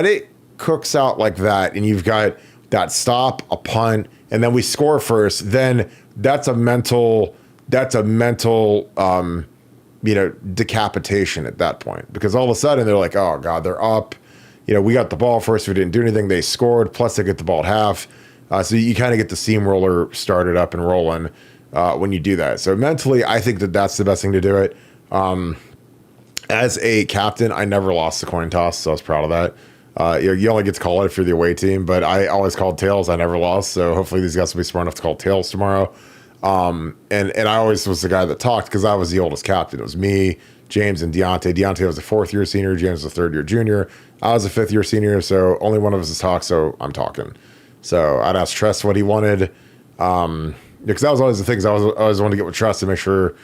it cooks out like that, and you've got that stop, a punt, and then we score first, then that's a mental decapitation at that point, because all of a sudden they're like, oh God, they're up. We got the ball first. We didn't do anything. They scored. Plus they get the ball at half. So you kind of get the steamroller started up and rolling when you do that. So mentally, I think that that's the best thing to do it. As a captain, I never lost the coin toss, so I was proud of that. You only get to call it if you're the away team, but I always called tails. I never lost. So hopefully these guys will be smart enough to call tails tomorrow. And I always was the guy that talked because I was the oldest captain. It was me, James, and Deontay. Deontay was a 4th-year senior. James was a 3rd-year junior. I was a 5th-year senior, so only one of us has talked, so I'm talking. So I'd ask Tress what he wanted, because that was always the thing. I always wanted to get with Tress to make sure,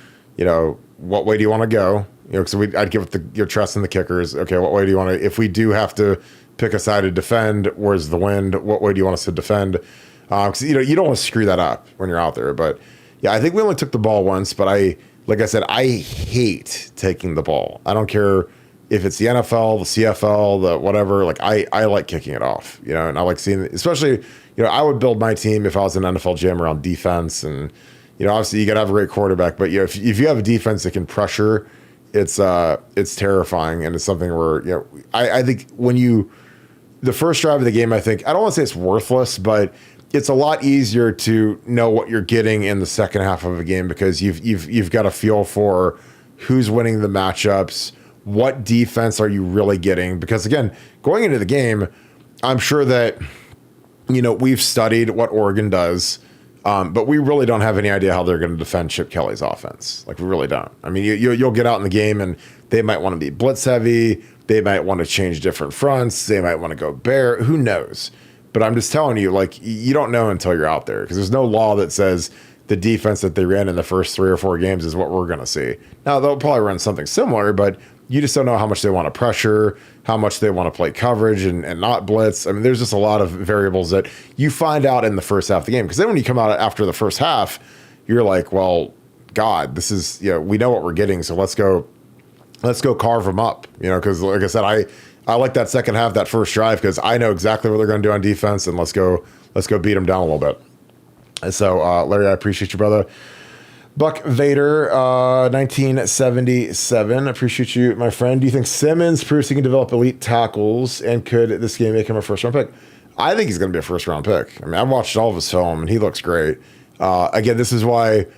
what way do you want to go? because I'd give it your trust in the kickers. Okay, what way do you want to? If we do have to pick a side to defend, where's the wind? What way do you want us to defend? Because you don't want to screw that up when you're out there. But yeah, I think we only took the ball once. But like I said, I hate taking the ball. I don't care if it's the NFL, the CFL, the whatever. Like I like kicking it off. And I like seeing, especially I would build my team if I was in an NFL gym around defense and. Obviously you got to have a great quarterback, but if you have a defense that can pressure, it's terrifying, and it's something where I think the first drive of the game, I don't want to say it's worthless, but it's a lot easier to know what you're getting in the second half of a game because you've got a feel for who's winning the matchups, what defense are you really getting, because again, going into the game, I'm sure that we've studied what Oregon does. But we really don't have any idea how they're going to defend Chip Kelly's offense. Like, we really don't. I mean, you'll get out in the game, and they might want to be blitz heavy. They might want to change different fronts. They might want to go bear. Who knows? But I'm just telling you, like, you don't know until you're out there because there's no law that says the defense that they ran in the first 3 or 4 games is what we're going to see. Now, they'll probably run something similar, but you just don't know how much they want to pressure, how much they want to play coverage and not blitz. I mean, there's just a lot of variables that you find out in the first half of the game. Because then when you come out after the first half, you're like, well, God, this is, we know what we're getting. So let's go carve them up, because like I said, I like that second half, that first drive, because I know exactly what they're going to do on defense, and let's go beat them down a little bit. And so, Larry, I appreciate you, brother. Buck Vader, 1977. Appreciate you, my friend. Do you think Simmons proves he can develop elite tackles, and could this game make him a first-round pick? I think he's going to be a first-round pick. I mean, I've watched all of his film, and he looks great. Again, this is why,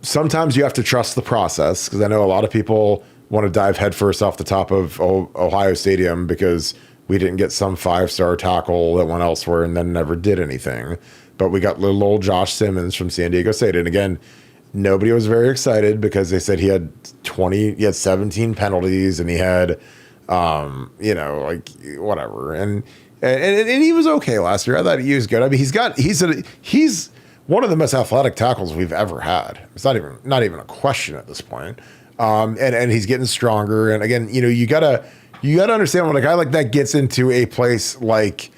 sometimes you have to trust the process, because I know a lot of people want to dive headfirst off the top of Ohio Stadium because we didn't get some 5-star tackle that went elsewhere and then never did anything. But we got little old Josh Simmons from San Diego State. And again, nobody was very excited because they said he had 17 penalties and he had, whatever. And he was okay last year. I thought he was good. I mean, he's one of the most athletic tackles we've ever had. It's not even a question at this point. And he's getting stronger. And again, you gotta understand when a guy like that gets into a place like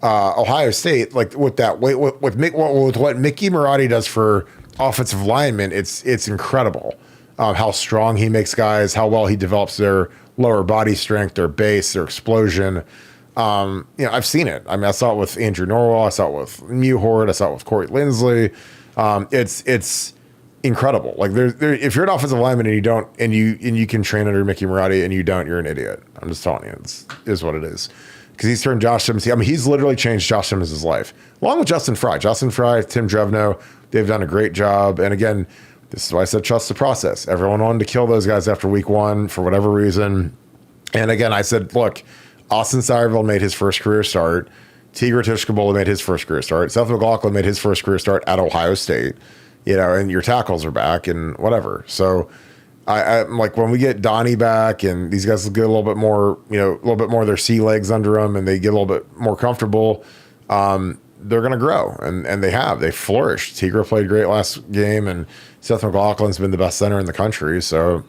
Ohio State, like with what Mickey Marotti does for offensive linemen, it's incredible. How strong he makes guys, how well he develops their lower body strength, their base, their explosion. I've seen it. I mean, I saw it with Andrew Norwell, I saw it with Mewhort, I saw it with Corey Lindsley. It's incredible. Like if you're an offensive lineman and you don't, and you can train under Mickey Marotti and you don't, you're an idiot. I'm just telling you, it is what it is. Because he's turned Josh Simmons. I mean, he's literally changed Josh Simmons' life, along with Justin Fry. Justin Fry, Tim Drevno, they've done a great job. And again, this is why I said trust the process. Everyone wanted to kill those guys after week 1 for whatever reason. And again, I said, look, Austin Seyerville made his first career start. Tigre Tishkabola made his first career start. Seth McLaughlin made his first career start at Ohio State. And your tackles are back and whatever. So I'm like, when we get Donnie back and these guys get a little bit more, of their sea legs under them and they get a little bit more comfortable, they're going to grow. And they flourished. Tigre played great last game and Seth McLaughlin's been the best center in the country. So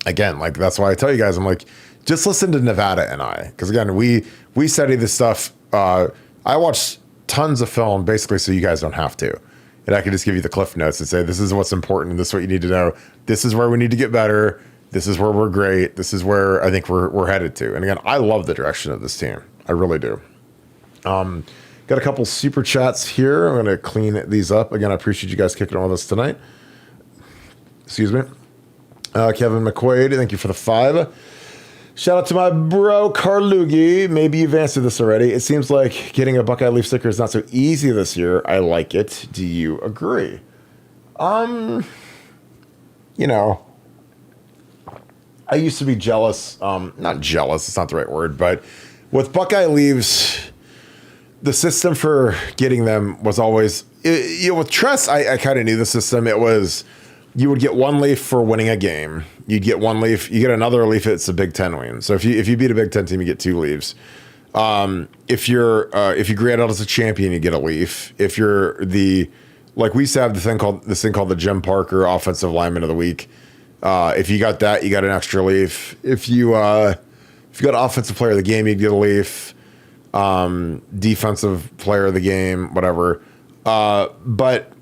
again, like, that's why I tell you guys, I'm like, just listen to Nevada and I, because again, we study this stuff. I watch tons of film basically so you guys don't have to. And I can just give you the cliff notes and say, this is what's important. And this is what you need to know. This is where we need to get better. This is where we're great. This is where I think we're headed to. And again, I love the direction of this team. I really do. Got a couple super chats here. I'm going to clean these up. Again, I appreciate you guys kicking on with us tonight. Excuse me. Kevin McQuaid, thank you for the 5. Shout out to my bro, Carlugi. Maybe you've answered this already. It seems like getting a Buckeye Leaf sticker is not so easy this year. I like it. Do you agree? I used to be jealous. Not jealous, it's not the right word, but with Buckeye Leaves, the system for getting them was always, with Tress, I kind of knew the system. It was, you would get 1 leaf for winning a game. You'd get 1 leaf. You get another leaf if it's a Big Ten win. So if you beat a Big Ten team, you get 2 leaves. If you grade out as a champion, you get a leaf. If you're we used to have this thing called the Jim Parker Offensive Lineman of the Week. If you got that, you got an extra leaf. If you got offensive player of the game, you get a leaf. Defensive player of the game, whatever. But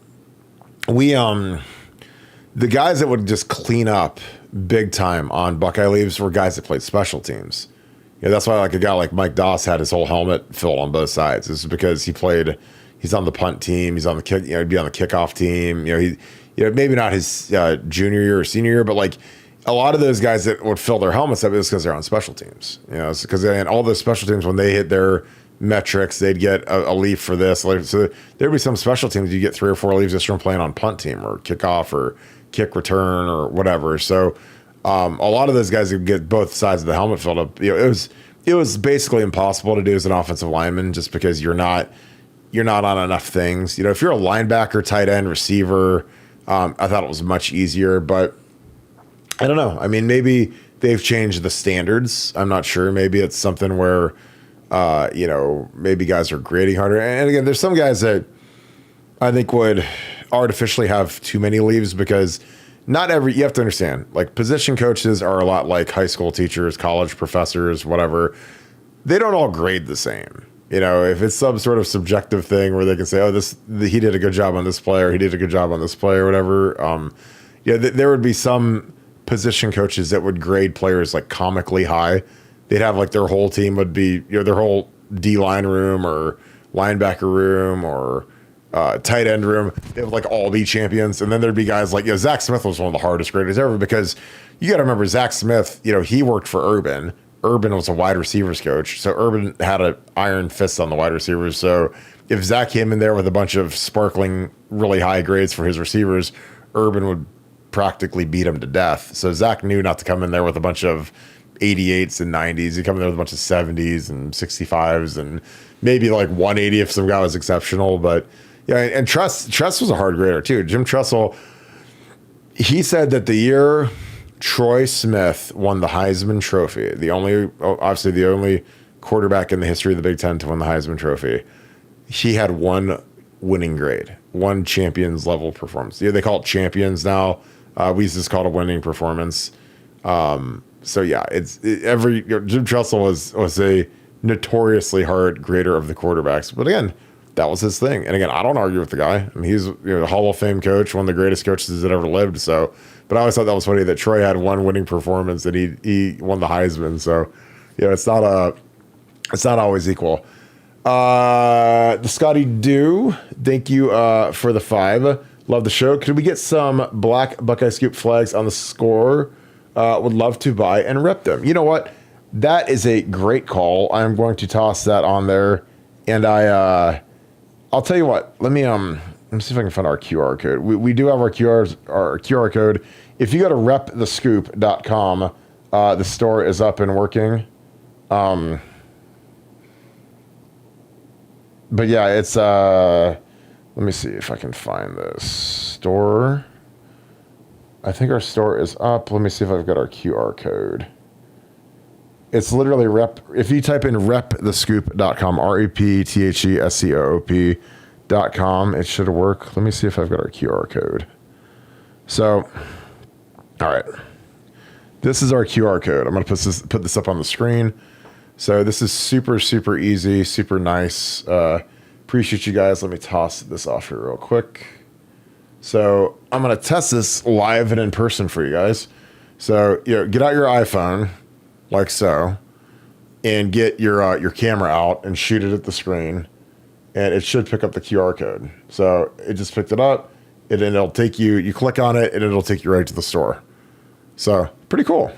we the guys that would just clean up big time on Buckeye leaves were guys that played special teams. That's why like a guy like Mike Doss had his whole helmet filled on both sides. This is because he's on the punt team, he's on the kick, he'd be on the kickoff team. Maybe not his junior year or senior year, but like a lot of those guys that would fill their helmets up is because they're on special teams. It's because all those special teams, when they hit their metrics, they'd get a leaf for this. So there'd be some special teams you get 3 or 4 leaves just from playing on punt team or kickoff or kick return or whatever. So a lot of those guys would get both sides of the helmet filled up. It was basically impossible to do as an offensive lineman just because you're not on enough things. If you're a linebacker, tight end, receiver, I thought it was much easier, but I don't know. I mean, maybe they've changed the standards. I'm not sure. Maybe it's something where, maybe guys are grading harder. And again, there's some guys that I think would artificially have too many leaves because you have to understand, like position coaches are a lot like high school teachers, college professors, whatever. They don't all grade the same. If it's some sort of subjective thing where they can say, he did a good job on this player, he did a good job on this player, whatever. There would be some position coaches that would grade players like comically high. They'd have like their whole team would be, their whole D-line room or linebacker room or tight end room. They would like all be champions. And then there'd be guys like, Zach Smith was one of the hardest graders ever because you got to remember Zach Smith, he worked for Urban. Urban was a wide receivers coach. So Urban had an iron fist on the wide receivers. So if Zach came in there with a bunch of sparkling, really high grades for his receivers, Urban would practically beat him to death. So Zach knew not to come in there with a bunch of 88s and 90s. He'd come in there with a bunch of 70s and 65s and maybe like 180 if some guy was exceptional. But yeah, and Tress was a hard grader too. Jim Tressel, he said that the year Troy Smith won the Heisman Trophy, obviously the only quarterback in the history of the Big Ten to win the Heisman Trophy, he had one winning grade, one champions level performance. They call it champions now. We used to call it a winning performance. So yeah, Jim Tressel was a notoriously hard grader of the quarterbacks, but again, that was his thing. And again, I don't argue with the guy. I mean, he's a Hall of Fame coach, one of the greatest coaches that ever lived. So, but I always thought that was funny that Troy had one winning performance and he won the Heisman. So, it's not always equal. The Scotty Do, thank you for the 5. Love the show. Could we get some black Buckeye Scoop flags on the score? Would love to buy and rep them. You know what? That is a great call. I'm going to toss that on there. And I'll tell you what. Let me see if I can find our QR code. We do have our QR code. If you go to repthescoop.com, the store is up and working. But yeah, it's let me see if I can find this store. I think our store is up. Let me see if I've got our QR code. It's literally if you type in repthescoop.com, repthescoop.com, it should work. Let me see if I've got our QR code. So, all right. This is our QR code. I'm going to put this up on the screen. So this is super, super easy, super nice. Appreciate you guys. Let me toss this off here real quick. So I'm going to test this live and in person for you guys. So, get out your iPhone like so and get your camera out and shoot it at the screen. And it should pick up the QR code. So it just picked it up and it'll take you click on it and it'll take you right to the store. So pretty cool.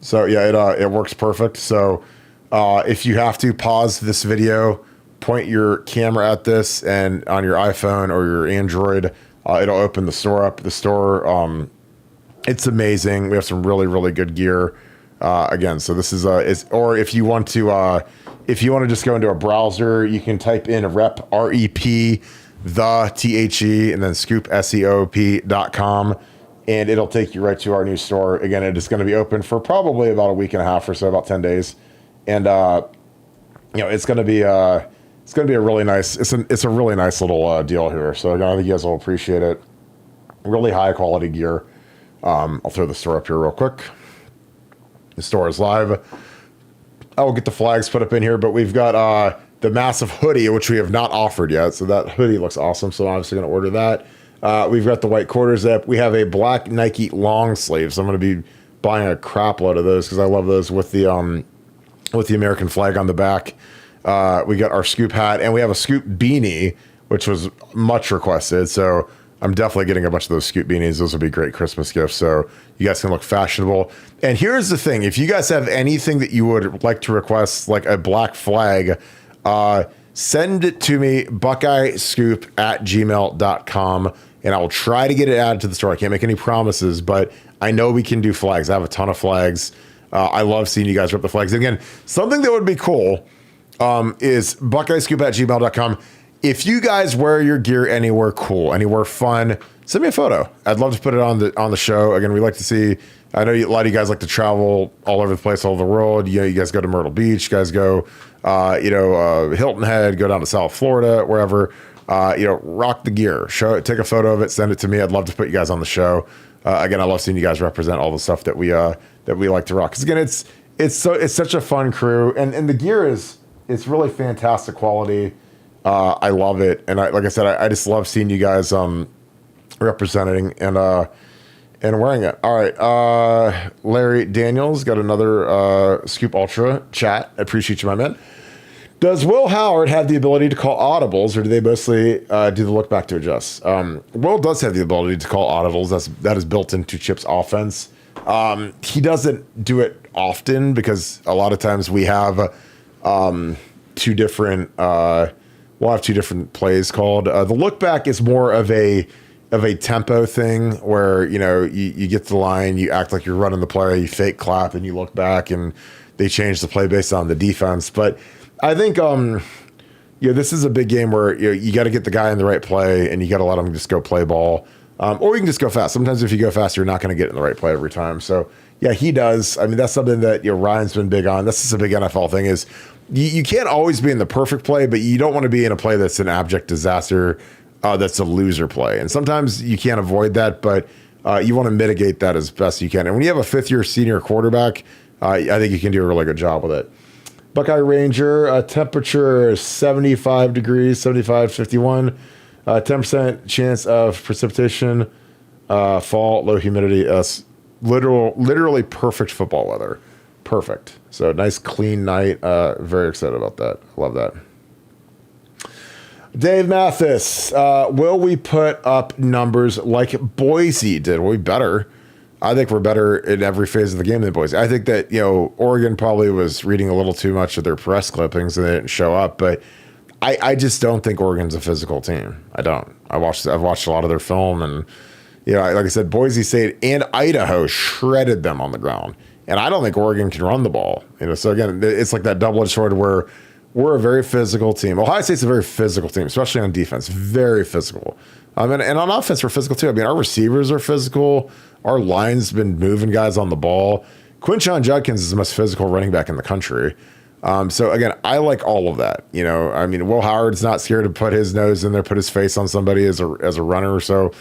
So yeah, it works perfect. So if you have to pause this video, point your camera at this, and on your iPhone or your Android, it'll open the store up. The store, it's amazing. We have some really, really good gear. Again, so this is or if you want to just go into a browser, you can type in REP, the THE, and then scoop, SEOP.com. And it'll take you right to our new store. Again, it is going to be open for probably about a week and a half or so, about 10 days. And, it's going to be a really nice, it's a really nice little deal here. So I think you guys will appreciate it. Really high quality gear. I'll throw the store up here real quick. The store is live. I will get the flags put up in here, but we've got the massive hoodie, which we have not offered yet. So that hoodie looks awesome. So I'm obviously going to order that. We've got the white quarter zip. We have a black Nike long sleeve. So I'm going to be buying a crap load of those because I love those with the American flag on the back. We got our Scoop hat, and we have a Scoop beanie, which was much requested. So I'm definitely getting a bunch of those Scoop beanies. Those will be great Christmas gifts. So you guys can look fashionable. And here's the thing. If you guys have anything that you would like to request, like a black flag, send it to me, buckeyescoop@gmail.com, and I will try to get it added to the store. I can't make any promises, but I know we can do flags. I have a ton of flags. I love seeing you guys rip the flags. And again, something that would be cool is buckeyescoop@gmail.com. If you guys wear your gear anywhere cool, anywhere fun, send me a photo. I'd love to put it on the show. Again, we like to see. I know a lot of you guys like to travel all over the place, all over the world. You know, you guys go to Myrtle Beach, you guys go, Hilton Head, go down to South Florida, wherever. Rock the gear. Take a photo of it, send it to me. I'd love to put you guys on the show. Again, I love seeing you guys represent all the stuff that we like to rock. Because again, it's such a fun crew, and the gear it's really fantastic quality. I love it, and like I said, I just love seeing you guys representing and wearing it. All right, Larry Daniels got another Scoop Ultra chat. I appreciate you, my man. Does Will Howard have the ability to call audibles, or do they mostly do the look back to adjust? Will does have the ability to call audibles. That is built into Chip's offense. He doesn't do it often because a lot of times we have two different plays called. The look back is more of a tempo thing where, you get to the line, you act like you're running the play, you fake clap, and you look back, and they change the play based on the defense. But I think this is a big game where you got to get the guy in the right play, and you got to let him just go play ball, or you can just go fast. Sometimes if you go fast, you're not going to get in the right play every time. So yeah, he does. I mean, that's something that Ryan's been big on. That's just a big NFL thing is. You can't always be in the perfect play, but you don't want to be in a play that's an abject disaster, that's a loser play. And sometimes you can't avoid that, but you want to mitigate that as best you can. And when you have a fifth-year senior quarterback, I think you can do a really good job with it. Buckeye Ranger, temperature 75 degrees, 75, 51, 10% chance of precipitation, fall, low humidity, literally perfect football weather. Perfect. So nice, clean night. Very excited about that. Love that. Dave Mathis, will we put up numbers like Boise did? Well, we better. I think we're better in every phase of the game than Boise. I think that, Oregon probably was reading a little too much of their press clippings and they didn't show up. But I just don't think Oregon's a physical team. I don't. I've watched a lot of their film, and, like I said, Boise State and Idaho shredded them on the ground. And I don't think Oregon can run the ball. So again, it's like that double-edged sword where we're a very physical team. Ohio State's a very physical team, especially on defense. Very physical. And on offense, we're physical too. I mean, our receivers are physical. Our line's been moving guys on the ball. Quinshon Judkins is the most physical running back in the country. So again, I like all of that. Will Howard's not scared to put his nose in there, put his face on somebody as a runner. So,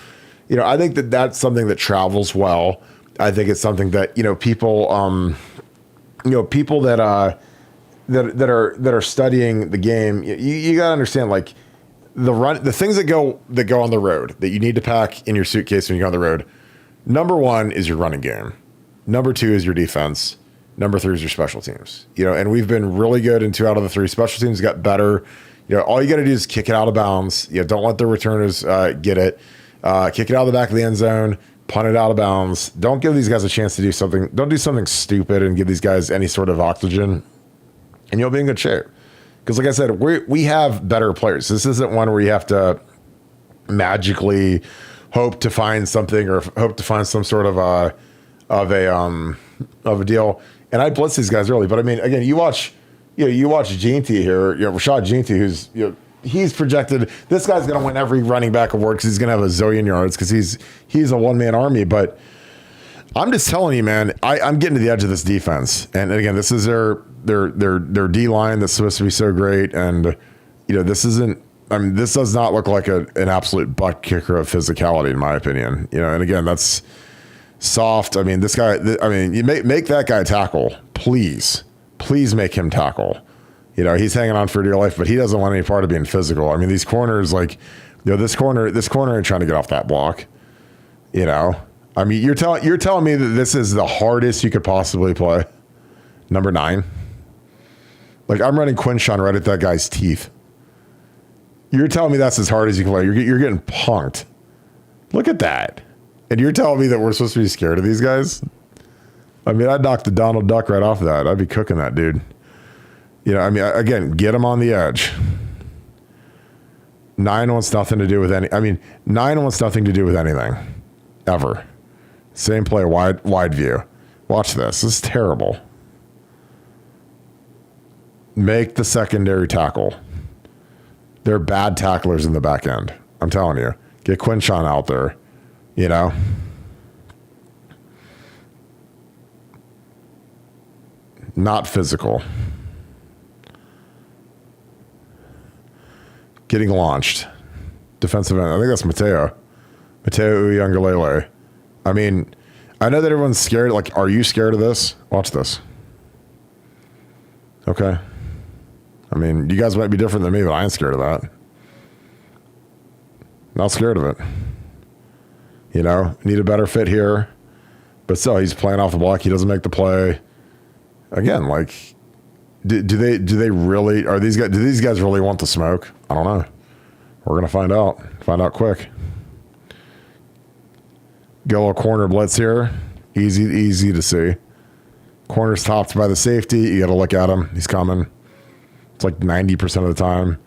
I think that's something that travels well. I think it's something that people that are studying the game. You got to understand, like the things that go on the road that you need to pack in your suitcase when you go on the road. Number one is your running game. Number two is your defense. Number three is your special teams. And we've been really good in 2 out of the 3. Special teams got better. All you got to do is kick it out of bounds. Don't let the returners get it. Kick it out of the back of the end zone. Punt it out of bounds. Don't give these guys a chance to do something. Don't do something stupid and give these guys any sort of oxygen, and you'll be in good shape. Because like I said, we have better players. This isn't one where you have to magically hope to find something or hope to find some sort of a deal. And I blitz these guys early, but I mean, again, you watch Jeanty here, Rashad Jeanty, who's he's projected. This guy's going to win every running back award because he's going to have a zillion yards because he's a one-man army. But I'm just telling you, man, I'm getting to the edge of this defense. And again, this is their D line that's supposed to be so great. And this isn't. I mean, this does not look like an absolute butt kicker of physicality, in my opinion. And again, that's soft. I mean, this guy, you make that guy tackle, please. Please make him tackle. You know, he's hanging on for dear life, but he doesn't want any part of being physical. I mean, these corners, like, you know, this corner ain't trying to get off that block. You know, I mean, you're telling me that this is the hardest you could possibly play. Number 9. Like, I'm running Quinshon right at that guy's teeth. You're telling me that's as hard as you can play. You're getting punked. Look at that. And you're telling me that we're supposed to be scared of these guys? I mean, I'd knock the Donald Duck right off that. I'd be cooking that dude. You know, I mean, again, get him on the edge. 9 wants nothing to do with 9 wants nothing to do with anything. Ever. Same play, wide view. Watch this. This is terrible. Make the secondary tackle. They're bad tacklers in the back end. I'm telling you. Get Quinshon out there. You know? Not physical. Getting launched. Defensive end. I think that's Mateo Uiagalelei. I mean, I know that everyone's scared. Like, are you scared of this? Watch this. Okay. I mean, you guys might be different than me, but I ain't scared of that. Not scared of it. You know, need a better fit here. But still, he's playing off the block. He doesn't make the play. Again, like, do they really, do these guys really want the smoke? I don't know. We're going to find out. Find out quick. Get a little corner blitz here. Easy to see. Corner's topped by the safety. You got to look at him. He's coming. It's like 90% of the time.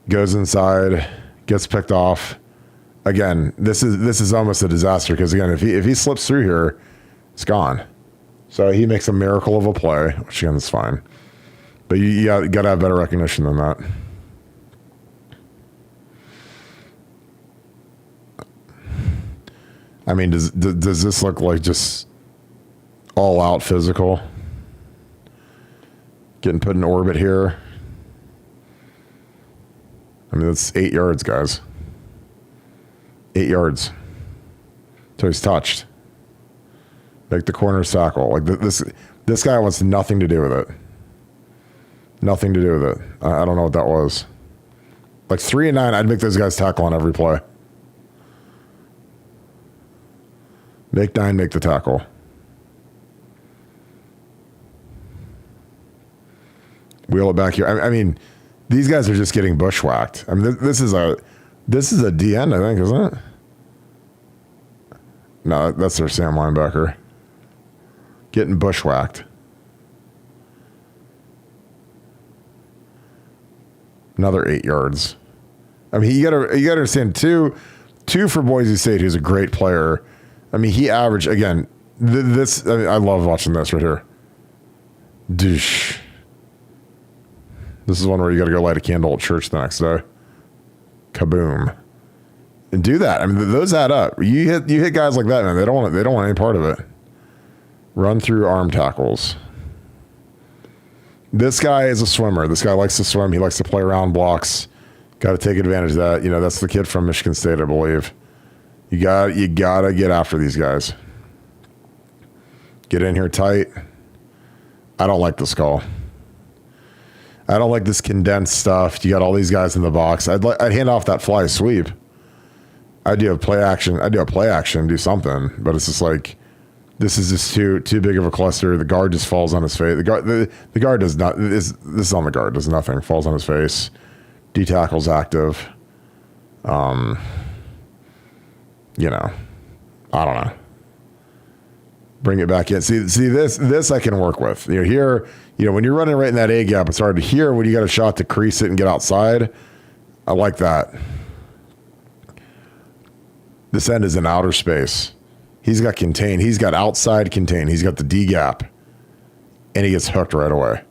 Goes inside. Gets picked off. Again, this is almost a disaster because, again, if he slips through here, it's gone. So he makes a miracle of a play, which, again, is fine. But you got to have better recognition than that. I mean, does this look like just all out physical? Getting put in orbit here. I mean, that's 8 yards, guys. 8 yards. So he's touched. Make the corner tackle. Like this guy wants nothing to do with it. Nothing to do with it. I don't know what that was. Like 3 and 9, I'd make those guys tackle on every play. Make 9 make the tackle. Wheel it back here. I mean, these guys are just getting bushwhacked. I mean, this is a D end, I think, isn't it? No, that's their Sam linebacker. Getting bushwhacked. Another 8 yards. I mean, you gotta understand two for Boise State, who's a great player. I mean, he averaged, again, I love watching this right here. Douche. This is one where you got to go light a candle at church the next day. Kaboom. And do that. I mean, those add up. You hit guys like that, man. They don't want any part of it. Run through arm tackles. This guy is a swimmer. This guy likes to swim. He likes to play around blocks. Got to take advantage of that. You know, that's the kid from Michigan State, I believe. You gotta get after these guys. Get in here tight. I don't like this call. I don't like this condensed stuff. You got all these guys in the box. I'd hand off that fly sweep. I'd do a play action. Do something. But it's just like, this is just too big of a cluster. The guard just falls on his face. The guard does not. This is on the guard. Does nothing. Falls on his face. D tackle's active. You know, I don't know. Bring it back in. See this I can work with. You know, here, you know, when you're running right in that A gap, it's hard to hear when you got a shot to crease it and get outside. I like that. This end is in outer space. He's got contain. He's got outside contain. He's got the D gap, and he gets hooked right away.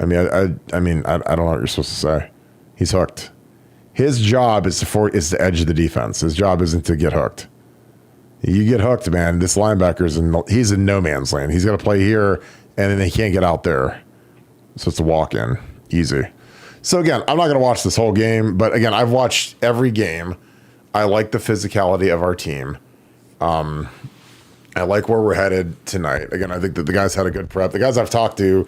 I mean, I don't know what you're supposed to say. He's hooked. His job is to edge the defense. His job isn't to get hooked. You get hooked, man. This linebacker's he's in no man's land. He's got to play here, and then he can't get out there. So it's a walk in. Easy. So again, I'm not going to watch this whole game, but again, I've watched every game. I like the physicality of our team. I like where we're headed tonight. Again, I think that the guys had a good prep. The guys I've talked to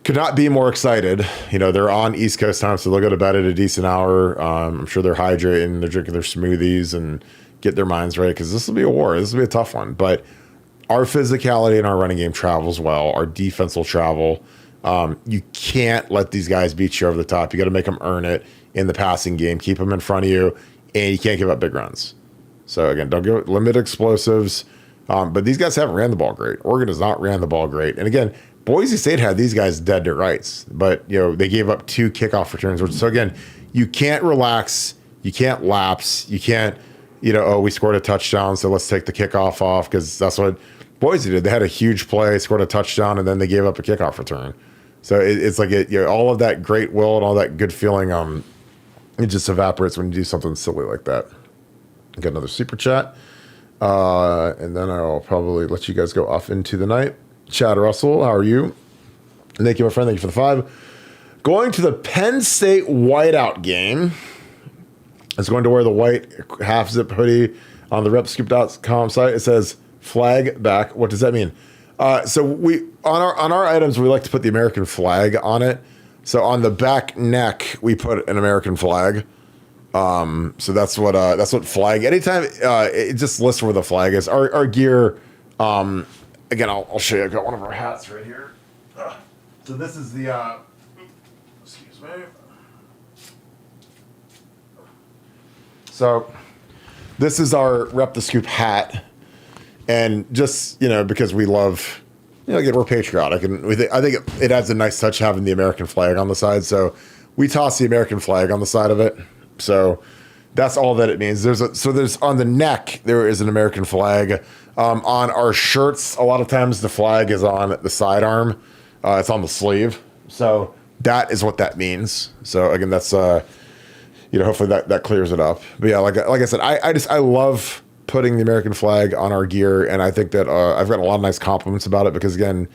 could not be more excited. They're on East Coast time, so they'll go to bed at a decent hour. I'm sure they're hydrating, they're drinking their smoothies and get their minds right, because this will be a war. This will be a tough one. But our physicality and our running game travels well. Our defense will travel. You can't let these guys beat you over the top. You got to make them earn it in the passing game. Keep them in front of you, and you can't give up big runs. So again, don't give limit explosives. But these guys haven't ran the ball great. Oregon has not ran the ball great. And again, Boise State had these guys dead to rights, but they gave up 2 kickoff returns. So again, you can't relax, you can't lapse, you can't, we scored a touchdown, so let's take the kickoff off, because that's what Boise did. They had a huge play, scored a touchdown, and then they gave up a kickoff return. So it's like all of that great will and all that good feeling, it just evaporates when you do something silly like that. Got another super chat, and then I'll probably let you guys go off into the night. Chad Russell, how are you? Thank you, my friend. Thank you for the 5. Going to the Penn State whiteout game. It's going to wear the white half-zip hoodie on the repscoop.com site. It says flag back. What does that mean? So we on our items, we like to put the American flag on it. So on the back neck, we put an American flag. So that's what flag. Anytime it just lists where the flag is. Our gear. Again, I'll show you. I've got one of our hats right here. So this is the, excuse me. So this is our Rep the Scoop hat. And just, because we love, again, we're patriotic. And I think it adds a nice touch having the American flag on the side. So we toss the American flag on the side of it. So that's all that it means. There's on the neck, there is an American flag. On our shirts, a lot of times the flag is on the sidearm. It's on the sleeve. So that is what that means. So again, that's hopefully that clears it up. But yeah, like I said, I love putting the American flag on our gear, and I think that I've gotten a lot of nice compliments about it, because again,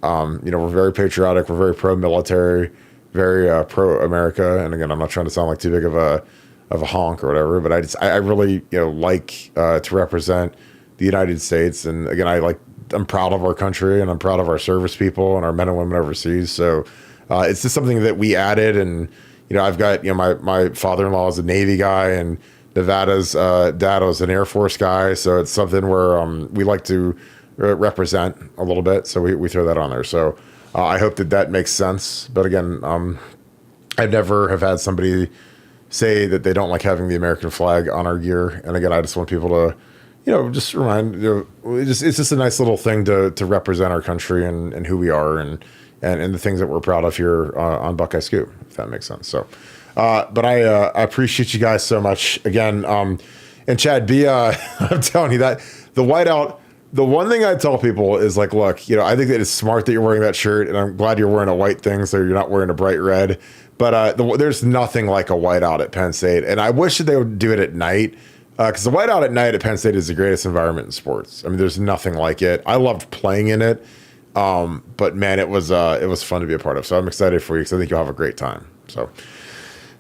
we're very patriotic, we're very pro-military, very pro-America, and again, I'm not trying to sound like too big of a honk or whatever, but I really like to represent the United States. And again, I'm proud of our country, and I'm proud of our service people and our men and women overseas. So it's just something that we added. And I've got my father-in-law is a Navy guy, and Nevada's dad was an Air Force guy. So it's something where we like to represent a little bit. So we throw that on there. So I hope that makes sense. But again, I never have had somebody say that they don't like having the American flag on our gear. And again, I just want people to just remind, it's just a nice little thing to represent our country and who we are and the things that we're proud of here on Buckeye Scoop, if that makes sense. So, but I appreciate you guys so much again. And Chad, I'm telling you that the whiteout, the one thing I tell people is like, look, I think that it's smart that you're wearing that shirt, and I'm glad you're wearing a white thing, so you're not wearing a bright red. But there's nothing like a whiteout at Penn State, and I wish that they would do it at night. Because the whiteout at night at Penn State is the greatest environment in sports. I mean, there's nothing like it. I loved playing in it, but man, it was fun to be a part of. So I'm excited for you, because I think you'll have a great time. So,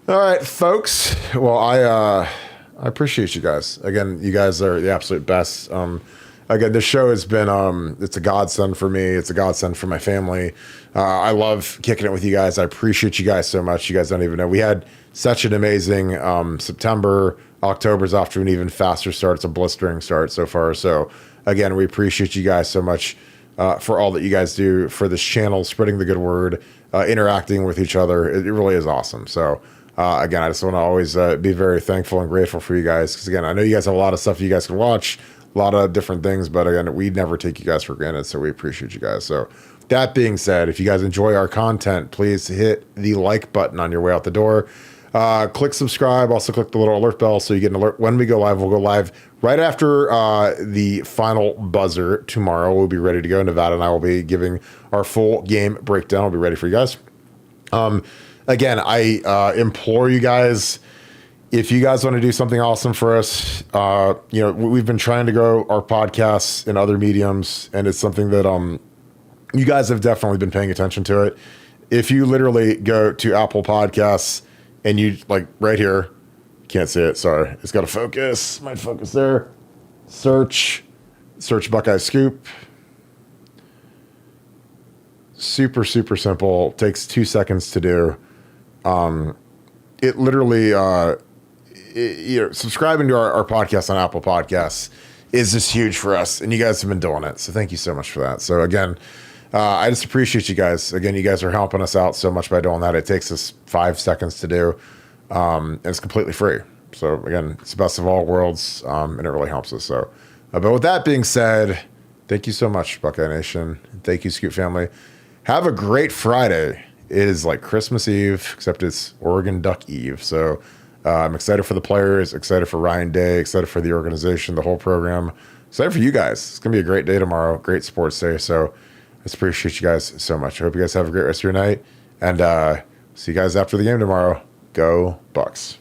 all right, folks. Well, I appreciate you guys. Again, you guys are the absolute best. Again, this show has been it's a godsend for me. It's a godsend for my family. I love kicking it with you guys. I appreciate you guys so much. You guys don't even know. We had such an amazing September. October's off to an even faster start. It's a blistering start so far. So again, we appreciate you guys so much for all that you guys do for this channel, spreading the good word, interacting with each other. It really is awesome. So again, I just want to always be very thankful and grateful for you guys. Because again, I know you guys have a lot of stuff you guys can watch, a lot of different things, but again, we never take you guys for granted. So we appreciate you guys. So that being said, if you guys enjoy our content, please hit the like button on your way out the door. Click subscribe. Also click the little alert bell so you get an alert when we go live. We'll go live right after the final buzzer tomorrow. We'll be ready to go. Nevada and I will be giving our full game breakdown. We'll be ready for you guys. Again, I implore you guys, if you guys want to do something awesome for us, we've been trying to grow our podcasts in other mediums, and it's something that you guys have definitely been paying attention to it. If you literally go to Apple Podcasts, and you right here, can't see it, sorry. It's got to focus, might focus there. Search Search Buckeye Scoop. Super, super simple. Takes 2 seconds to do. It literally, subscribing to our podcast on Apple Podcasts is just huge for us. And you guys have been doing it. So thank you so much for that. So again, I just appreciate you guys. Again, you guys are helping us out so much by doing that. It takes us 5 seconds to do. And it's completely free. So again, it's the best of all worlds. And it really helps us. So, but with that being said, thank you so much, Buckeye Nation. Thank you, Scoop family. Have a great Friday. It is like Christmas Eve, except it's Oregon Duck Eve. So I'm excited for the players, excited for Ryan Day, excited for the organization, the whole program. Excited for you guys. It's going to be a great day tomorrow, great sports day. So I just appreciate you guys so much. I hope you guys have a great rest of your night. And see you guys after the game tomorrow. Go Bucks.